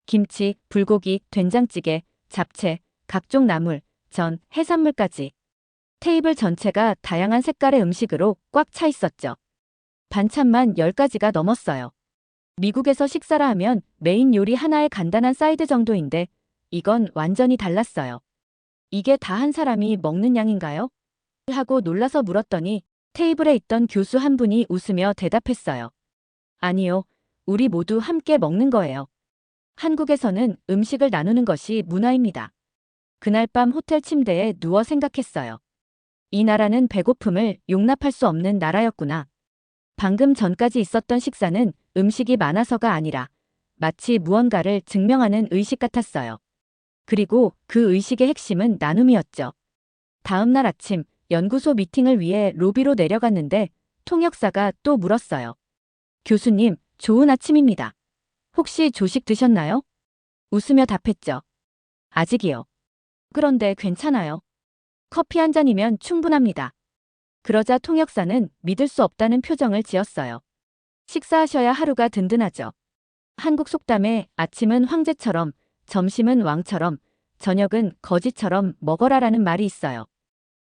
김치, 불고기, 된장찌개, 잡채, 각종 나물, 전, 해산물까지. 테이블 전체가 다양한 색깔의 음식으로 꽉 차 있었죠. 반찬만 10가지가 넘었어요. 미국에서 식사라 하면 메인 요리 하나의 간단한 사이드 정도인데 이건 완전히 달랐어요. 이게 다 한 사람이 먹는 양인가요? 하고 놀라서 물었더니 테이블에 있던 교수 한 분이 웃으며 대답했어요. 아니요. 우리 모두 함께 먹는 거예요. 한국에서는 음식을 나누는 것이 문화입니다. 그날 밤 호텔 침대에 누워 생각했어요. 이 나라는 배고픔을 용납할 수 없는 나라였구나. 방금 전까지 있었던 식사는 음식이 많아서가 아니라 마치 무언가를 증명하는 의식 같았어요. 그리고 그 의식의 핵심은 나눔이었죠. 다음 날 아침 연구소 미팅을 위해 로비로 내려갔는데 통역사가 또 물었어요. 교수님, 좋은 아침입니다. 혹시 조식 드셨나요? 웃으며 답했죠. 아직이요. 그런데 괜찮아요. 커피 한 잔이면 충분합니다. 그러자 통역사는 믿을 수 없다는 표정을 지었어요. 식사하셔야 하루가 든든하죠. 한국 속담에 아침은 황제처럼, 점심은 왕처럼, 저녁은 거지처럼 먹어라라는 말이 있어요.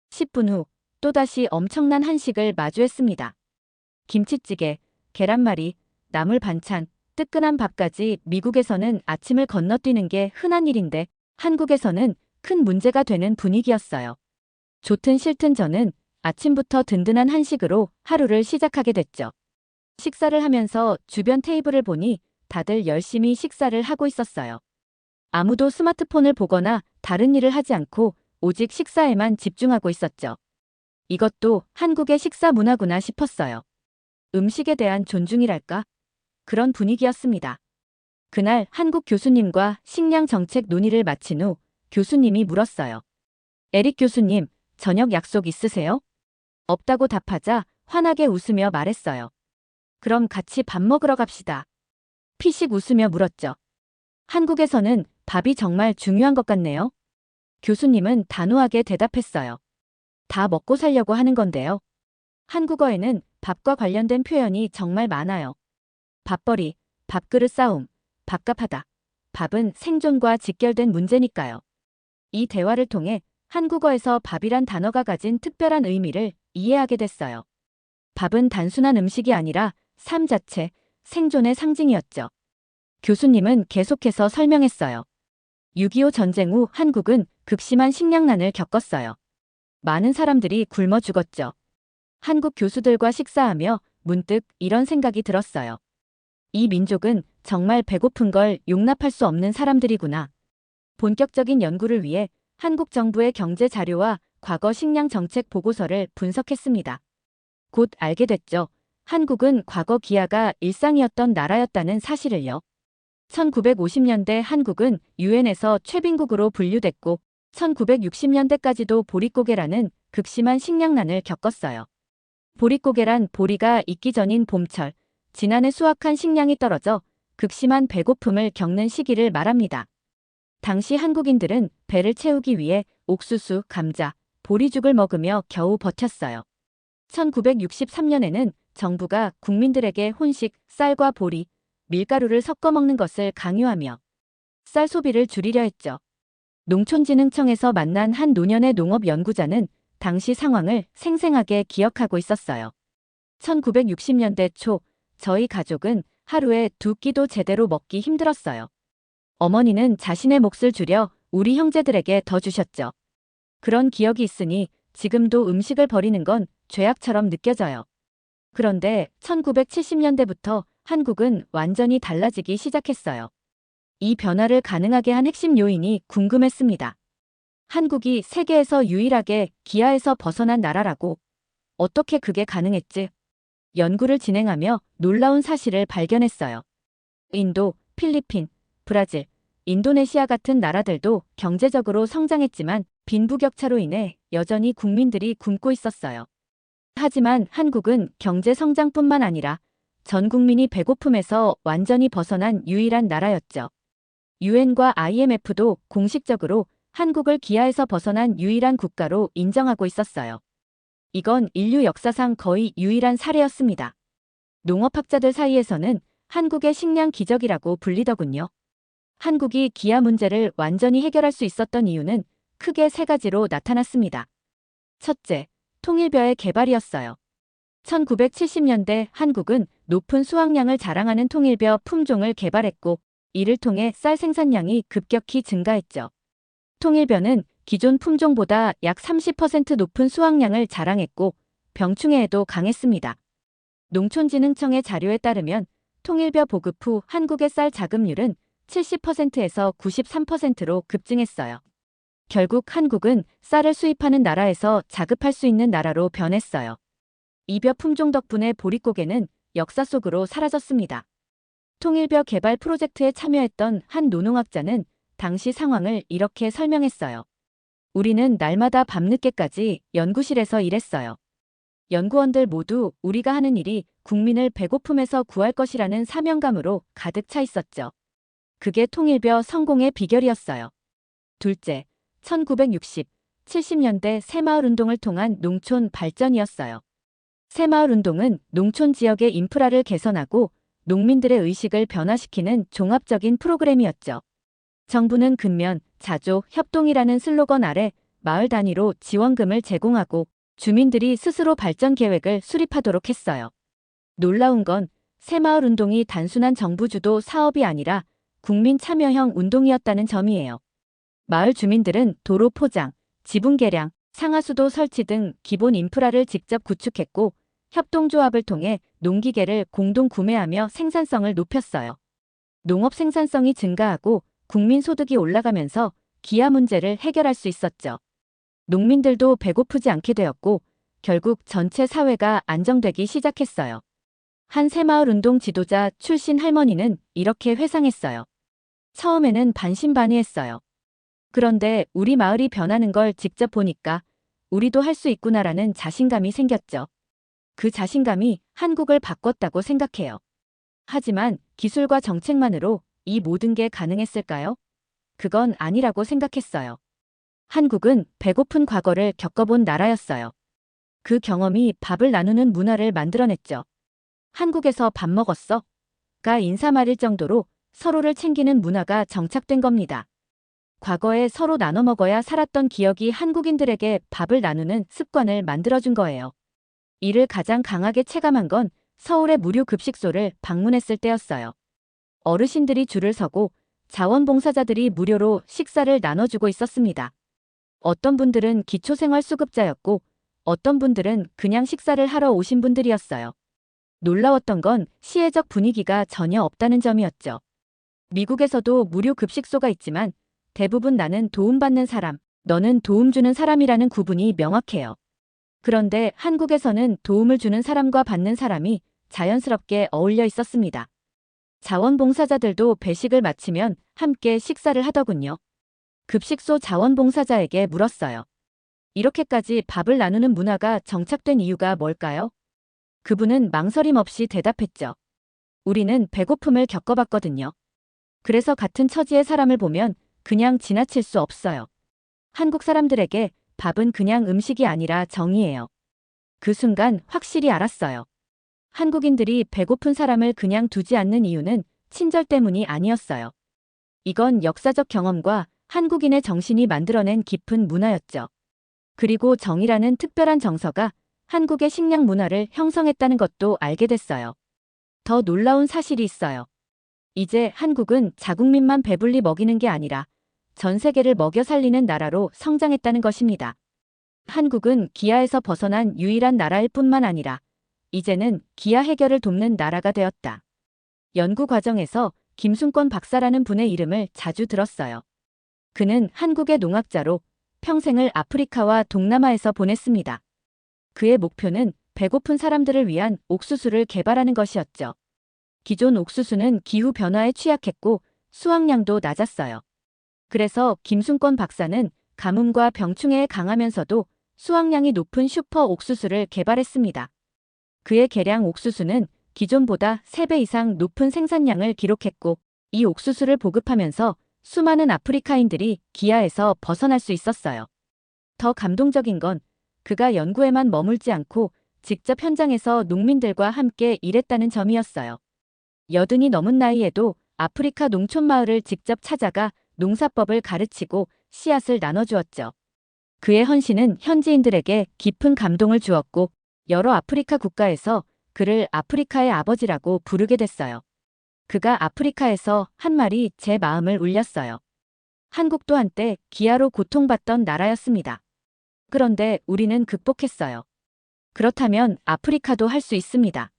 10분 후 또다시 엄청난 한식을 마주했습니다. 김치찌개, 계란말이, 나물 반찬, 뜨끈한 밥까지. 미국에서는 아침을 건너뛰는 게 흔한 일인데 한국에서는 큰 문제가 되는 분위기였어요. 좋든 싫든 저는 아침부터 든든한 한식으로 하루를 시작하게 됐죠. 식사를 하면서 주변 테이블을 보니 다들 열심히 식사를 하고 있었어요. 아무도 스마트폰을 보거나 다른 일을 하지 않고 오직 식사에만 집중하고 있었죠. 이것도 한국의 식사 문화구나 싶었어요. 음식에 대한 존중이랄까? 그런 분위기였습니다. 그날 한국 교수님과 식량 정책 논의를 마친 후 교수님이 물었어요. 에릭 교수님, 저녁 약속 있으세요? 없다고 답하자 환하게 웃으며 말했어요. 그럼 같이 밥 먹으러 갑시다. 피식 웃으며 물었죠. 한국에서는 밥이 정말 중요한 것 같네요. 교수님은 단호하게 대답했어요. 다 먹고 살려고 하는 건데요. 한국어에는 밥과 관련된 표현이 정말 많아요. 밥벌이, 밥그릇 싸움, 밥값하다. 밥은 생존과 직결된 문제니까요. 이 대화를 통해 한국어에서 밥이란 단어가 가진 특별한 의미를 이해하게 됐어요. 밥은 단순한 음식이 아니라 삶 자체, 생존의 상징이었죠. 교수님은 계속해서 설명했어요. 6.25 전쟁 후 한국은 극심한 식량난을 겪었어요. 많은 사람들이 굶어 죽었죠. 한국 교수들과 식사하며 문득 이런 생각이 들었어요. 이 민족은 정말 배고픈 걸 용납할 수 없는 사람들이구나. 본격적인 연구를 위해 한국 정부의 경제 자료와 과거 식량 정책 보고서를 분석했습니다. 곧 알게 됐죠. 한국은 과거 기아가 일상이었던 나라였다는 사실을요. 1950년대 한국은 유엔에서 최빈국으로 분류됐고 1960년대까지도 보릿고개라는 극심한 식량난을 겪었어요. 보릿고개란 보리가 익기 전인 봄철, 지난해 수확한 식량이 떨어져 극심한 배고픔을 겪는 시기를 말합니다. 당시 한국인들은 배를 채우기 위해 옥수수, 감자, 보리죽을 먹으며 겨우 버텼어요. 1963년에는 정부가 국민들에게 혼식, 쌀과 보리, 밀가루를 섞어 먹는 것을 강요하며 쌀 소비를 줄이려 했죠. 농촌진흥청에서 만난 한 노년의 농업연구자는 당시 상황을 생생하게 기억하고 있었어요. 1960년대 초 저희 가족은 하루에 2끼도 제대로 먹기 힘들었어요. 어머니는 자신의 몫을 줄여 우리 형제들에게 더 주셨죠. 그런 기억이 있으니 지금도 음식을 버리는 건 죄악처럼 느껴져요. 그런데 1970년대부터 한국은 완전히 달라지기 시작했어요. 이 변화를 가능하게 한 핵심 요인이 궁금했습니다. 한국이 세계에서 유일하게 기아에서 벗어난 나라라고. 어떻게 그게 가능했지? 연구를 진행하며 놀라운 사실을 발견했어요. 인도, 필리핀, 브라질, 인도네시아 같은 나라들도 경제적으로 성장했지만 빈부격차로 인해 여전히 국민들이 굶고 있었어요. 하지만 한국은 경제 성장뿐만 아니라 전 국민이 배고픔에서 완전히 벗어난 유일한 나라였죠. 유엔과 IMF도 공식적으로 한국을 기아에서 벗어난 유일한 국가로 인정하고 있었어요. 이건 인류 역사상 거의 유일한 사례였습니다. 농업학자들 사이에서는 한국의 식량 기적이라고 불리더군요. 한국이 기아 문제를 완전히 해결할 수 있었던 이유는 크게 세 가지로 나타났습니다. 첫째, 통일벼의 개발이었어요. 1970년대 한국은 높은 수확량을 자랑하는 통일벼 품종을 개발했고, 이를 통해 쌀 생산량이 급격히 증가했죠. 통일벼는 기존 품종보다 약 30% 높은 수확량을 자랑했고, 병충해에도 강했습니다. 농촌진흥청의 자료에 따르면 통일벼 보급 후 한국의 쌀 자급률은 70%에서 93%로 급증했어요. 결국 한국은 쌀을 수입하는 나라에서 자급할 수 있는 나라로 변했어요. 이 벼 품종 덕분에 보릿고개는 역사 속으로 사라졌습니다. 통일벼 개발 프로젝트에 참여했던 한 노농학자는 당시 상황을 이렇게 설명했어요. 우리는 날마다 밤늦게까지 연구실에서 일했어요. 연구원들 모두 우리가 하는 일이 국민을 배고픔에서 구할 것이라는 사명감으로 가득 차 있었죠. 그게 통일벼 성공의 비결이었어요. 둘째, 1960, 70년대 새마을운동을 통한 농촌 발전이었어요. 새마을운동은 농촌 지역의 인프라를 개선하고 농민들의 의식을 변화시키는 종합적인 프로그램이었죠. 정부는 근면, 자조, 협동이라는 슬로건 아래 마을 단위로 지원금을 제공하고 주민들이 스스로 발전 계획을 수립하도록 했어요. 놀라운 건 새마을운동이 단순한 정부 주도 사업이 아니라 국민 참여형 운동이었다는 점이에요. 마을 주민들은 도로 포장, 지붕 개량, 상하수도 설치 등 기본 인프라를 직접 구축했고 협동조합을 통해 농기계를 공동 구매하며 생산성을 높였어요. 농업 생산성이 증가하고 국민 소득이 올라가면서 기아 문제를 해결할 수 있었죠. 농민들도 배고프지 않게 되었고 결국 전체 사회가 안정되기 시작했어요. 한 새마을운동 지도자 출신 할머니는 이렇게 회상했어요. 처음에는 반신반의했어요. 그런데 우리 마을이 변하는 걸 직접 보니까 우리도 할 수 있구나라는 자신감이 생겼죠. 그 자신감이 한국을 바꿨다고 생각해요. 하지만 기술과 정책만으로 이 모든 게 가능했을까요? 그건 아니라고 생각했어요. 한국은 배고픈 과거를 겪어본 나라였어요. 그 경험이 밥을 나누는 문화를 만들어냈죠. 한국에서 밥 먹었어? 가 인사말일 정도로 서로를 챙기는 문화가 정착된 겁니다. 과거에 서로 나눠 먹어야 살았던 기억이 한국인들에게 밥을 나누는 습관을 만들어준 거예요. 이를 가장 강하게 체감한 건 서울의 무료 급식소를 방문했을 때였어요. 어르신들이 줄을 서고 자원봉사자들이 무료로 식사를 나눠주고 있었습니다. 어떤 분들은 기초생활수급자였고 어떤 분들은 그냥 식사를 하러 오신 분들이었어요. 놀라웠던 건 시혜적 분위기가 전혀 없다는 점이었죠. 미국에서도 무료 급식소가 있지만 대부분 나는 도움받는 사람, 너는 도움 주는 사람이라는 구분이 명확해요. 그런데 한국에서는 도움을 주는 사람과 받는 사람이 자연스럽게 어울려 있었습니다. 자원봉사자들도 배식을 마치면 함께 식사를 하더군요. 급식소 자원봉사자에게 물었어요. 이렇게까지 밥을 나누는 문화가 정착된 이유가 뭘까요? 그분은 망설임 없이 대답했죠. 우리는 배고픔을 겪어봤거든요. 그래서 같은 처지의 사람을 보면 그냥 지나칠 수 없어요. 한국 사람들에게 밥은 그냥 음식이 아니라 정이에요. 그 순간 확실히 알았어요. 한국인들이 배고픈 사람을 그냥 두지 않는 이유는 친절 때문이 아니었어요. 이건 역사적 경험과 한국인의 정신이 만들어낸 깊은 문화였죠. 그리고 정이라는 특별한 정서가 한국의 식량 문화를 형성했다는 것도 알게 됐어요. 더 놀라운 사실이 있어요. 이제 한국은 자국민만 배불리 먹이는 게 아니라 전 세계를 먹여 살리는 나라로 성장했다는 것입니다. 한국은 기아에서 벗어난 유일한 나라일 뿐만 아니라 이제는 기아 해결을 돕는 나라가 되었다. 연구 과정에서 김순권 박사라는 분의 이름을 자주 들었어요. 그는 한국의 농학자로 평생을 아프리카와 동남아에서 보냈습니다. 그의 목표는 배고픈 사람들을 위한 옥수수를 개발하는 것이었죠. 기존 옥수수는 기후 변화에 취약했고 수확량도 낮았어요. 그래서 김순권 박사는 가뭄과 병충해에 강하면서도 수확량이 높은 슈퍼 옥수수를 개발했습니다. 그의 개량 옥수수는 기존보다 3배 이상 높은 생산량을 기록했고, 이 옥수수를 보급하면서 수많은 아프리카인들이 기아에서 벗어날 수 있었어요. 더 감동적인 건 그가 연구에만 머물지 않고 직접 현장에서 농민들과 함께 일했다는 점이었어요. 80이 넘은 나이에도 아프리카 농촌 마을을 직접 찾아가 농사법을 가르치고 씨앗을 나눠주었죠. 그의 헌신은 현지인들에게 깊은 감동을 주었고, 여러 아프리카 국가에서 그를 아프리카의 아버지라고 부르게 됐어요. 그가 아프리카에서 한 말이 제 마음을 울렸어요. 한국도 한때 기아로 고통받던 나라였습니다. 그런데 우리는 극복했어요. 그렇다면 아프리카도 할 수 있습니다.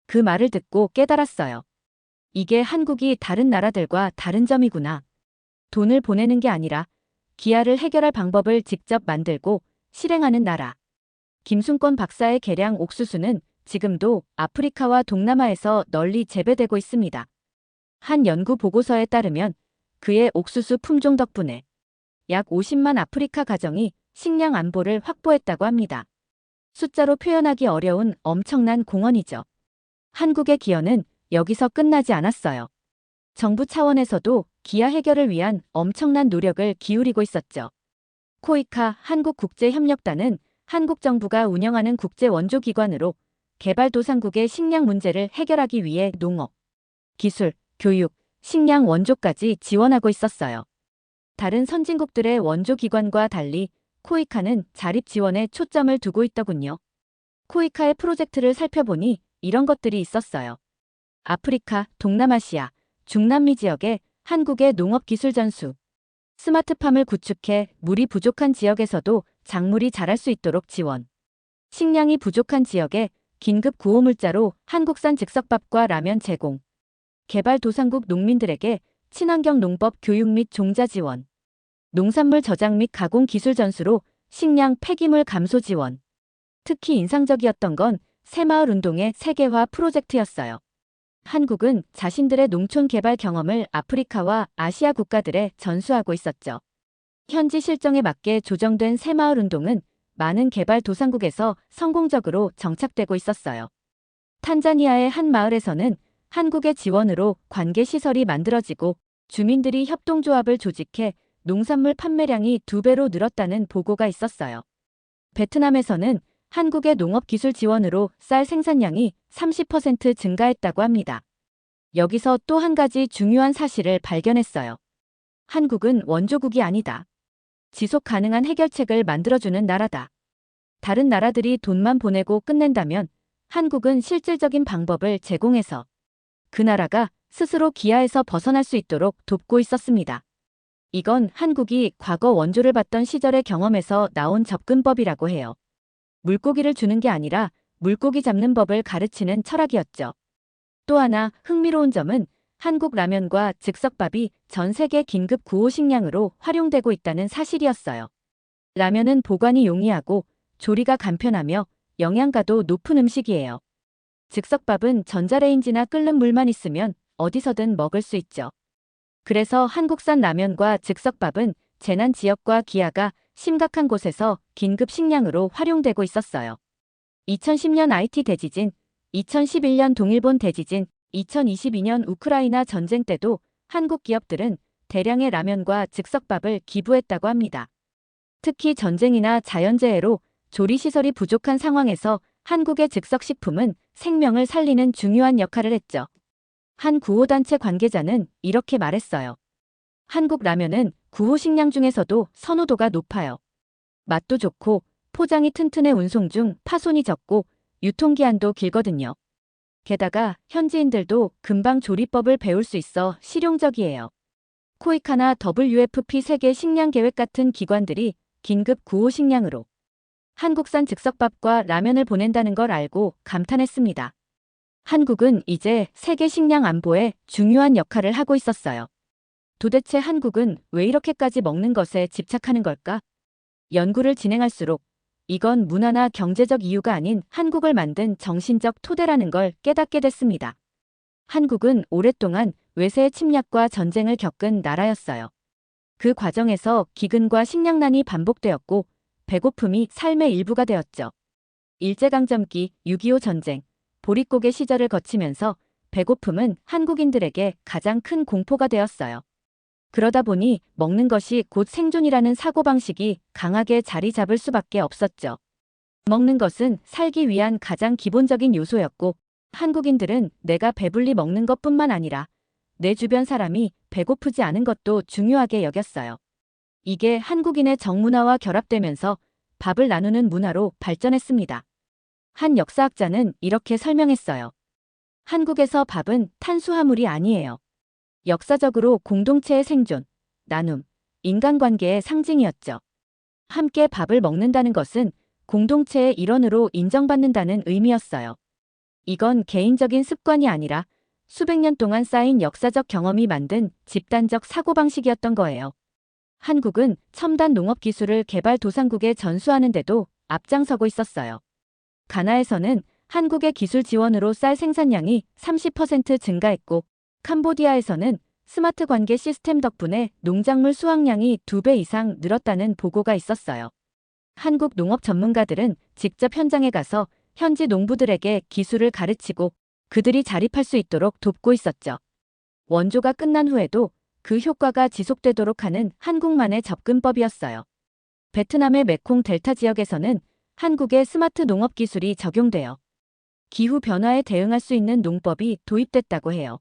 그 말을 듣고 깨달았어요. 이게 한국이 다른 나라들과 다른 점이구나. 돈을 보내는 게 아니라 기아를 해결할 방법을 직접 만들고 실행하는 나라. 김순권 박사의 개량 옥수수는 지금도 아프리카와 동남아에서 널리 재배되고 있습니다. 한 연구 보고서에 따르면 그의 옥수수 품종 덕분에 약 50만 아프리카 가정이 식량 안보를 확보했다고 합니다. 숫자로 표현하기 어려운 엄청난 공헌이죠. 한국의 기여는 여기서 끝나지 않았어요. 정부 차원에서도 기아 해결을 위한 엄청난 노력을 기울이고 있었죠. 코이카 한국국제협력단은 한국 정부가 운영하는 국제 원조기관으로 개발도상국의 식량 문제를 해결하기 위해 농업, 기술, 교육, 식량 원조까지 지원하고 있었어요. 다른 선진국들의 원조기관과 달리 코이카는 자립 지원에 초점을 두고 있더군요. 코이카의 프로젝트를 살펴보니 이런 것들이 있었어요. 아프리카, 동남아시아, 중남미 지역에 한국의 농업기술 전수, 스마트팜을 구축해 물이 부족한 지역에서도 작물이 자랄 수 있도록 지원, 식량이 부족한 지역에 긴급 구호물자로 한국산 즉석밥과 라면 제공, 개발도상국 농민들에게 친환경 농법 교육 및 종자 지원, 농산물 저장 및 가공 기술 전수로 식량 폐기물 감소 지원. 특히 인상적이었던 건 새마을 운동의 세계화 프로젝트였어요. 한국은 자신들의 농촌 개발 경험을 아프리카와 아시아 국가들에 전수하고 있었죠. 현지 실정에 맞게 조정된 새마을 운동은 많은 개발도상국에서 성공적으로 정착되고 있었어요. 탄자니아의 한 마을에서는 한국의 지원으로 관계시설이 만들어지고 주민들이 협동조합을 조직해 농산물 판매량이 2배로 늘었다는 보고가 있었어요. 베트남에서는 한국의 농업기술 지원으로 쌀 생산량이 30% 증가했다고 합니다. 여기서 또 한 가지 중요한 사실을 발견했어요. 한국은 원조국이 아니다. 지속 가능한 해결책을 만들어주는 나라다. 다른 나라들이 돈만 보내고 끝낸다면 한국은 실질적인 방법을 제공해서 그 나라가 스스로 기아에서 벗어날 수 있도록 돕고 있었습니다. 이건 한국이 과거 원조를 받던 시절의 경험에서 나온 접근법이라고 해요. 물고기를 주는 게 아니라 물고기 잡는 법을 가르치는 철학이었죠. 또 하나 흥미로운 점은 한국 라면과 즉석밥이 전 세계 긴급 구호 식량으로 활용되고 있다는 사실이었어요. 라면은 보관이 용이하고 조리가 간편하며 영양가도 높은 음식이에요. 즉석밥은 전자레인지나 끓는 물만 있으면 어디서든 먹을 수 있죠. 그래서 한국산 라면과 즉석밥은 재난 지역과 기아가 심각한 곳에서 긴급 식량으로 활용되고 있었어요. 2010년 IT 대지진, 2011년 동일본 대지진, 2022년 우크라이나 전쟁 때도 한국 기업들은 대량의 라면과 즉석밥을 기부했다고 합니다. 특히 전쟁이나 자연재해로 조리시설이 부족한 상황에서 한국의 즉석식품은 생명을 살리는 중요한 역할을 했죠. 한 구호단체 관계자는 이렇게 말했어요. 한국 라면은 구호식량 중에서도 선호도가 높아요. 맛도 좋고 포장이 튼튼해 운송 중 파손이 적고 유통기한도 길거든요. 게다가 현지인들도 금방 조리법을 배울 수 있어 실용적이에요. 코이카나 WFP 세계 식량 계획 같은 기관들이 긴급 구호 식량으로 한국산 즉석밥과 라면을 보낸다는 걸 알고 감탄했습니다. 한국은 이제 세계 식량 안보에 중요한 역할을 하고 있었어요. 도대체 한국은 왜 이렇게까지 먹는 것에 집착하는 걸까? 연구를 진행할수록 이건 문화나 경제적 이유가 아닌 한국을 만든 정신적 토대라는 걸 깨닫게 됐습니다. 한국은 오랫동안 외세의 침략과 전쟁을 겪은 나라였어요. 그 과정에서 기근과 식량난이 반복되었고 배고픔이 삶의 일부가 되었죠. 일제강점기, 6.25 전쟁, 보릿고개 시절을 거치면서 배고픔은 한국인들에게 가장 큰 공포가 되었어요. 그러다 보니 먹는 것이 곧 생존이라는 사고방식이 강하게 자리 잡을 수밖에 없었죠. 먹는 것은 살기 위한 가장 기본적인 요소였고, 한국인들은 내가 배불리 먹는 것뿐만 아니라 내 주변 사람이 배고프지 않은 것도 중요하게 여겼어요. 이게 한국인의 정문화와 결합되면서 밥을 나누는 문화로 발전했습니다. 한 역사학자는 이렇게 설명했어요. 한국에서 밥은 탄수화물이 아니에요. 역사적으로 공동체의 생존, 나눔, 인간관계의 상징이었죠. 함께 밥을 먹는다는 것은 공동체의 일원으로 인정받는다는 의미였어요. 이건 개인적인 습관이 아니라 수백 년 동안 쌓인 역사적 경험이 만든 집단적 사고방식이었던 거예요. 한국은 첨단 농업 기술을 개발도상국에 전수하는데도 앞장서고 있었어요. 가나에서는 한국의 기술 지원으로 쌀 생산량이 30% 증가했고, 캄보디아에서는 스마트 관계 시스템 덕분에 농작물 수확량이 2배 이상 늘었다는 보고가 있었어요. 한국 농업 전문가들은 직접 현장에 가서 현지 농부들에게 기술을 가르치고 그들이 자립할 수 있도록 돕고 있었죠. 원조가 끝난 후에도 그 효과가 지속되도록 하는 한국만의 접근법이었어요. 베트남의 메콩 델타 지역에서는 한국의 스마트 농업 기술이 적용되어 기후 변화에 대응할 수 있는 농법이 도입됐다고 해요.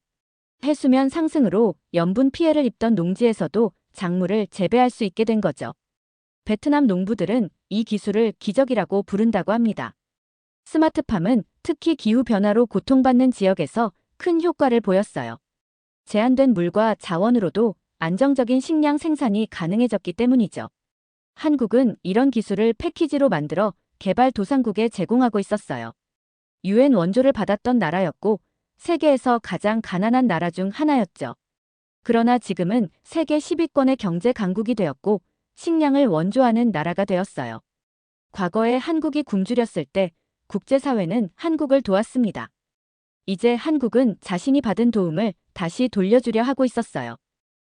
해수면 상승으로 염분 피해를 입던 농지에서도 작물을 재배할 수 있게 된 거죠. 베트남 농부들은 이 기술을 기적이라고 부른다고 합니다. 스마트팜은 특히 기후 변화로 고통받는 지역에서 큰 효과를 보였어요. 제한된 물과 자원으로도 안정적인 식량 생산이 가능해졌기 때문이죠. 한국은 이런 기술을 패키지로 만들어 개발도상국에 제공하고 있었어요. 유엔 원조를 받았던 나라였고 세계에서 가장 가난한 나라 중 하나였죠. 그러나 지금은 세계 10위권의 경제 강국이 되었고 식량을 원조하는 나라가 되었어요. 과거에 한국이 굶주렸을 때 국제사회는 한국을 도왔습니다. 이제 한국은 자신이 받은 도움을 다시 돌려주려 하고 있었어요.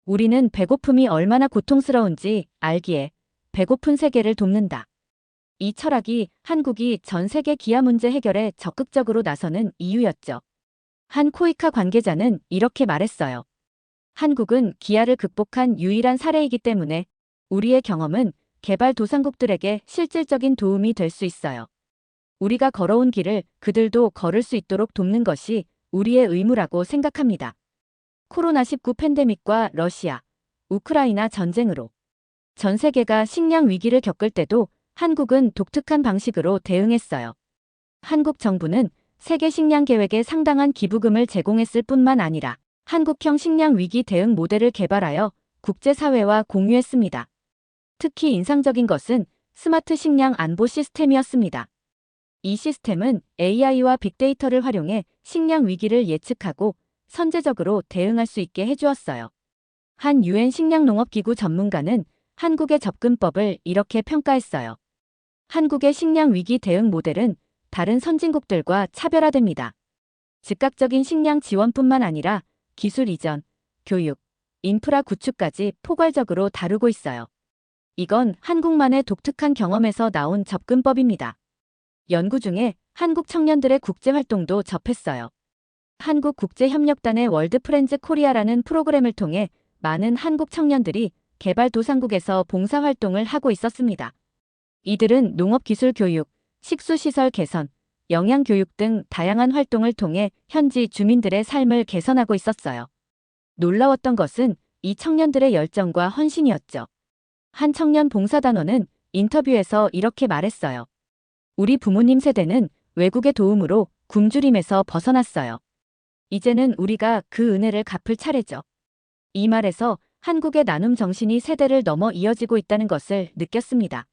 우리는 배고픔이 얼마나 고통스러운지 알기에 배고픈 세계를 돕는다. 이 철학이 한국이 전 세계 기아 문제 해결에 적극적으로 나서는 이유였죠. 한 코이카 관계자는 이렇게 말했어요. 한국은 기아를 극복한 유일한 사례이기 때문에 우리의 경험은 개발도상국들에게 실질적인 도움이 될 수 있어요. 우리가 걸어온 길을 그들도 걸을 수 있도록 돕는 것이 우리의 의무라고 생각합니다. 코로나19 팬데믹과 러시아, 우크라이나 전쟁으로 전 세계가 식량 위기를 겪을 때도 한국은 독특한 방식으로 대응했어요. 한국 정부는 세계 식량 계획에 상당한 기부금을 제공했을 뿐만 아니라 한국형 식량 위기 대응 모델을 개발하여 국제사회와 공유했습니다. 특히 인상적인 것은 스마트 식량 안보 시스템이었습니다. 이 시스템은 AI와 빅데이터를 활용해 식량 위기를 예측하고 선제적으로 대응할 수 있게 해주었어요. 한 유엔 식량농업기구 전문가는 한국의 접근법을 이렇게 평가했어요. 한국의 식량 위기 대응 모델은 다른 선진국들과 차별화됩니다. 즉각적인 식량 지원뿐만 아니라 기술 이전, 교육, 인프라 구축까지 포괄적으로 다루고 있어요. 이건 한국만의 독특한 경험에서 나온 접근법입니다. 연구 중에 한국 청년들의 국제활동도 접했어요. 한국국제협력단의 월드프렌즈 코리아라는 프로그램을 통해 많은 한국 청년들이 개발도상국에서 봉사활동을 하고 있었습니다. 이들은 농업기술 교육, 식수시설 개선, 영양교육 등 다양한 활동을 통해 현지 주민들의 삶을 개선하고 있었어요. 놀라웠던 것은 이 청년들의 열정과 헌신이었죠. 한 청년 봉사단원은 인터뷰에서 이렇게 말했어요. 우리 부모님 세대는 외국의 도움으로 굶주림에서 벗어났어요. 이제는 우리가 그 은혜를 갚을 차례죠. 이 말에서 한국의 나눔 정신이 세대를 넘어 이어지고 있다는 것을 느꼈습니다.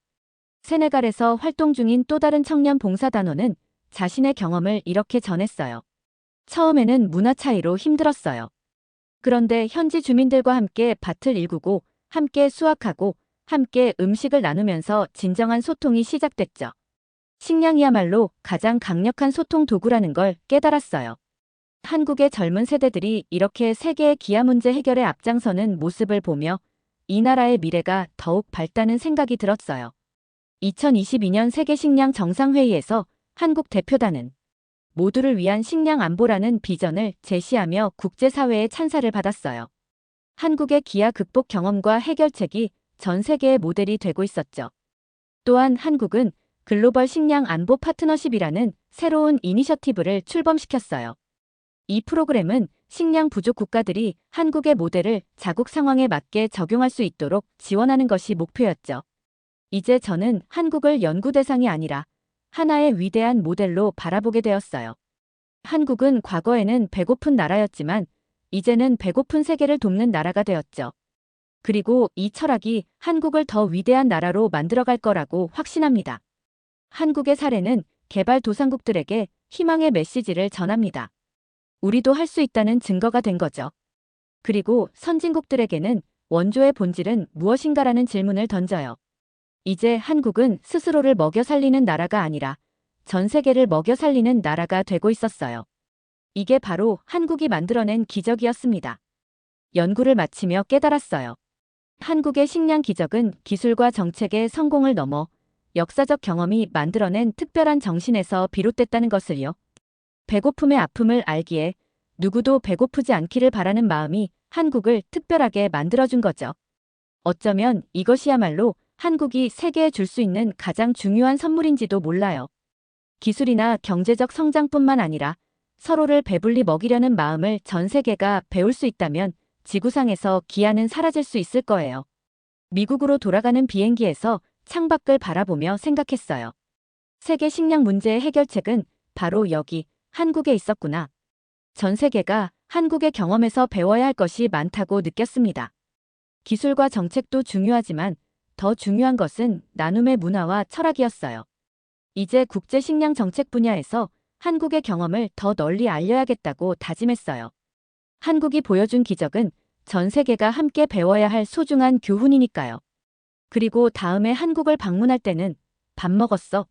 세네갈에서 활동 중인 또 다른 청년 봉사단원은 자신의 경험을 이렇게 전했어요. 처음에는 문화 차이로 힘들었어요. 그런데 현지 주민들과 함께 밭을 일구고 함께 수확하고 함께 음식을 나누면서 진정한 소통이 시작됐죠. 식량이야말로 가장 강력한 소통 도구라는 걸 깨달았어요. 한국의 젊은 세대들이 이렇게 세계의 기아 문제 해결에 앞장서는 모습을 보며 이 나라의 미래가 더욱 밝다는 생각이 들었어요. 2022년 세계식량 정상회의에서 한국 대표단은 모두를 위한 식량 안보라는 비전을 제시하며 국제사회의 찬사를 받았어요. 한국의 기아 극복 경험과 해결책이 전 세계의 모델이 되고 있었죠. 또한 한국은 글로벌 식량 안보 파트너십이라는 새로운 이니셔티브를 출범시켰어요. 이 프로그램은 식량 부족 국가들이 한국의 모델을 자국 상황에 맞게 적용할 수 있도록 지원하는 것이 목표였죠. 이제 저는 한국을 연구 대상이 아니라 하나의 위대한 모델로 바라보게 되었어요. 한국은 과거에는 배고픈 나라였지만 이제는 배고픈 세계를 돕는 나라가 되었죠. 그리고 이 철학이 한국을 더 위대한 나라로 만들어갈 거라고 확신합니다. 한국의 사례는 개발도상국들에게 희망의 메시지를 전합니다. 우리도 할 수 있다는 증거가 된 거죠. 그리고 선진국들에게는 원조의 본질은 무엇인가라는 질문을 던져요. 이제 한국은 스스로를 먹여 살리는 나라가 아니라 전 세계를 먹여 살리는 나라가 되고 있었어요. 이게 바로 한국이 만들어낸 기적이었습니다. 연구를 마치며 깨달았어요. 한국의 식량 기적은 기술과 정책의 성공을 넘어 역사적 경험이 만들어낸 특별한 정신에서 비롯됐다는 것을요. 배고픔의 아픔을 알기에 누구도 배고프지 않기를 바라는 마음이 한국을 특별하게 만들어준 거죠. 어쩌면 이것이야말로 한국이 세계에 줄 수 있는 가장 중요한 선물인지도 몰라요. 기술이나 경제적 성장뿐만 아니라 서로를 배불리 먹이려는 마음을 전 세계가 배울 수 있다면 지구상에서 기아는 사라질 수 있을 거예요. 미국으로 돌아가는 비행기에서 창밖을 바라보며 생각했어요. 세계 식량 문제의 해결책은 바로 여기 한국에 있었구나. 전 세계가 한국의 경험에서 배워야 할 것이 많다고 느꼈습니다. 기술과 정책도 중요하지만 더 중요한 것은 나눔의 문화와 철학이었어요. 이제 국제 식량 정책 분야에서 한국의 경험을 더 널리 알려야겠다고 다짐했어요. 한국이 보여준 기적은 전 세계가 함께 배워야 할 소중한 교훈이니까요. 그리고 다음에 한국을 방문할 때는 밥 먹었어?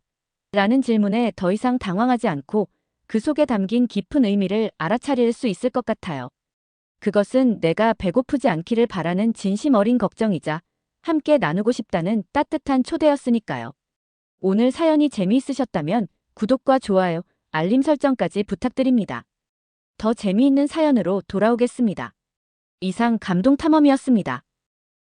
라는 질문에 더 이상 당황하지 않고 그 속에 담긴 깊은 의미를 알아차릴 수 있을 것 같아요. 그것은 내가 배고프지 않기를 바라는 진심 어린 걱정이자 함께 나누고 싶다는 따뜻한 초대였으니까요. 오늘 사연이 재미있으셨다면 구독과 좋아요, 알림 설정까지 부탁드립니다. 더 재미있는 사연으로 돌아오겠습니다. 이상 감동탐험이었습니다.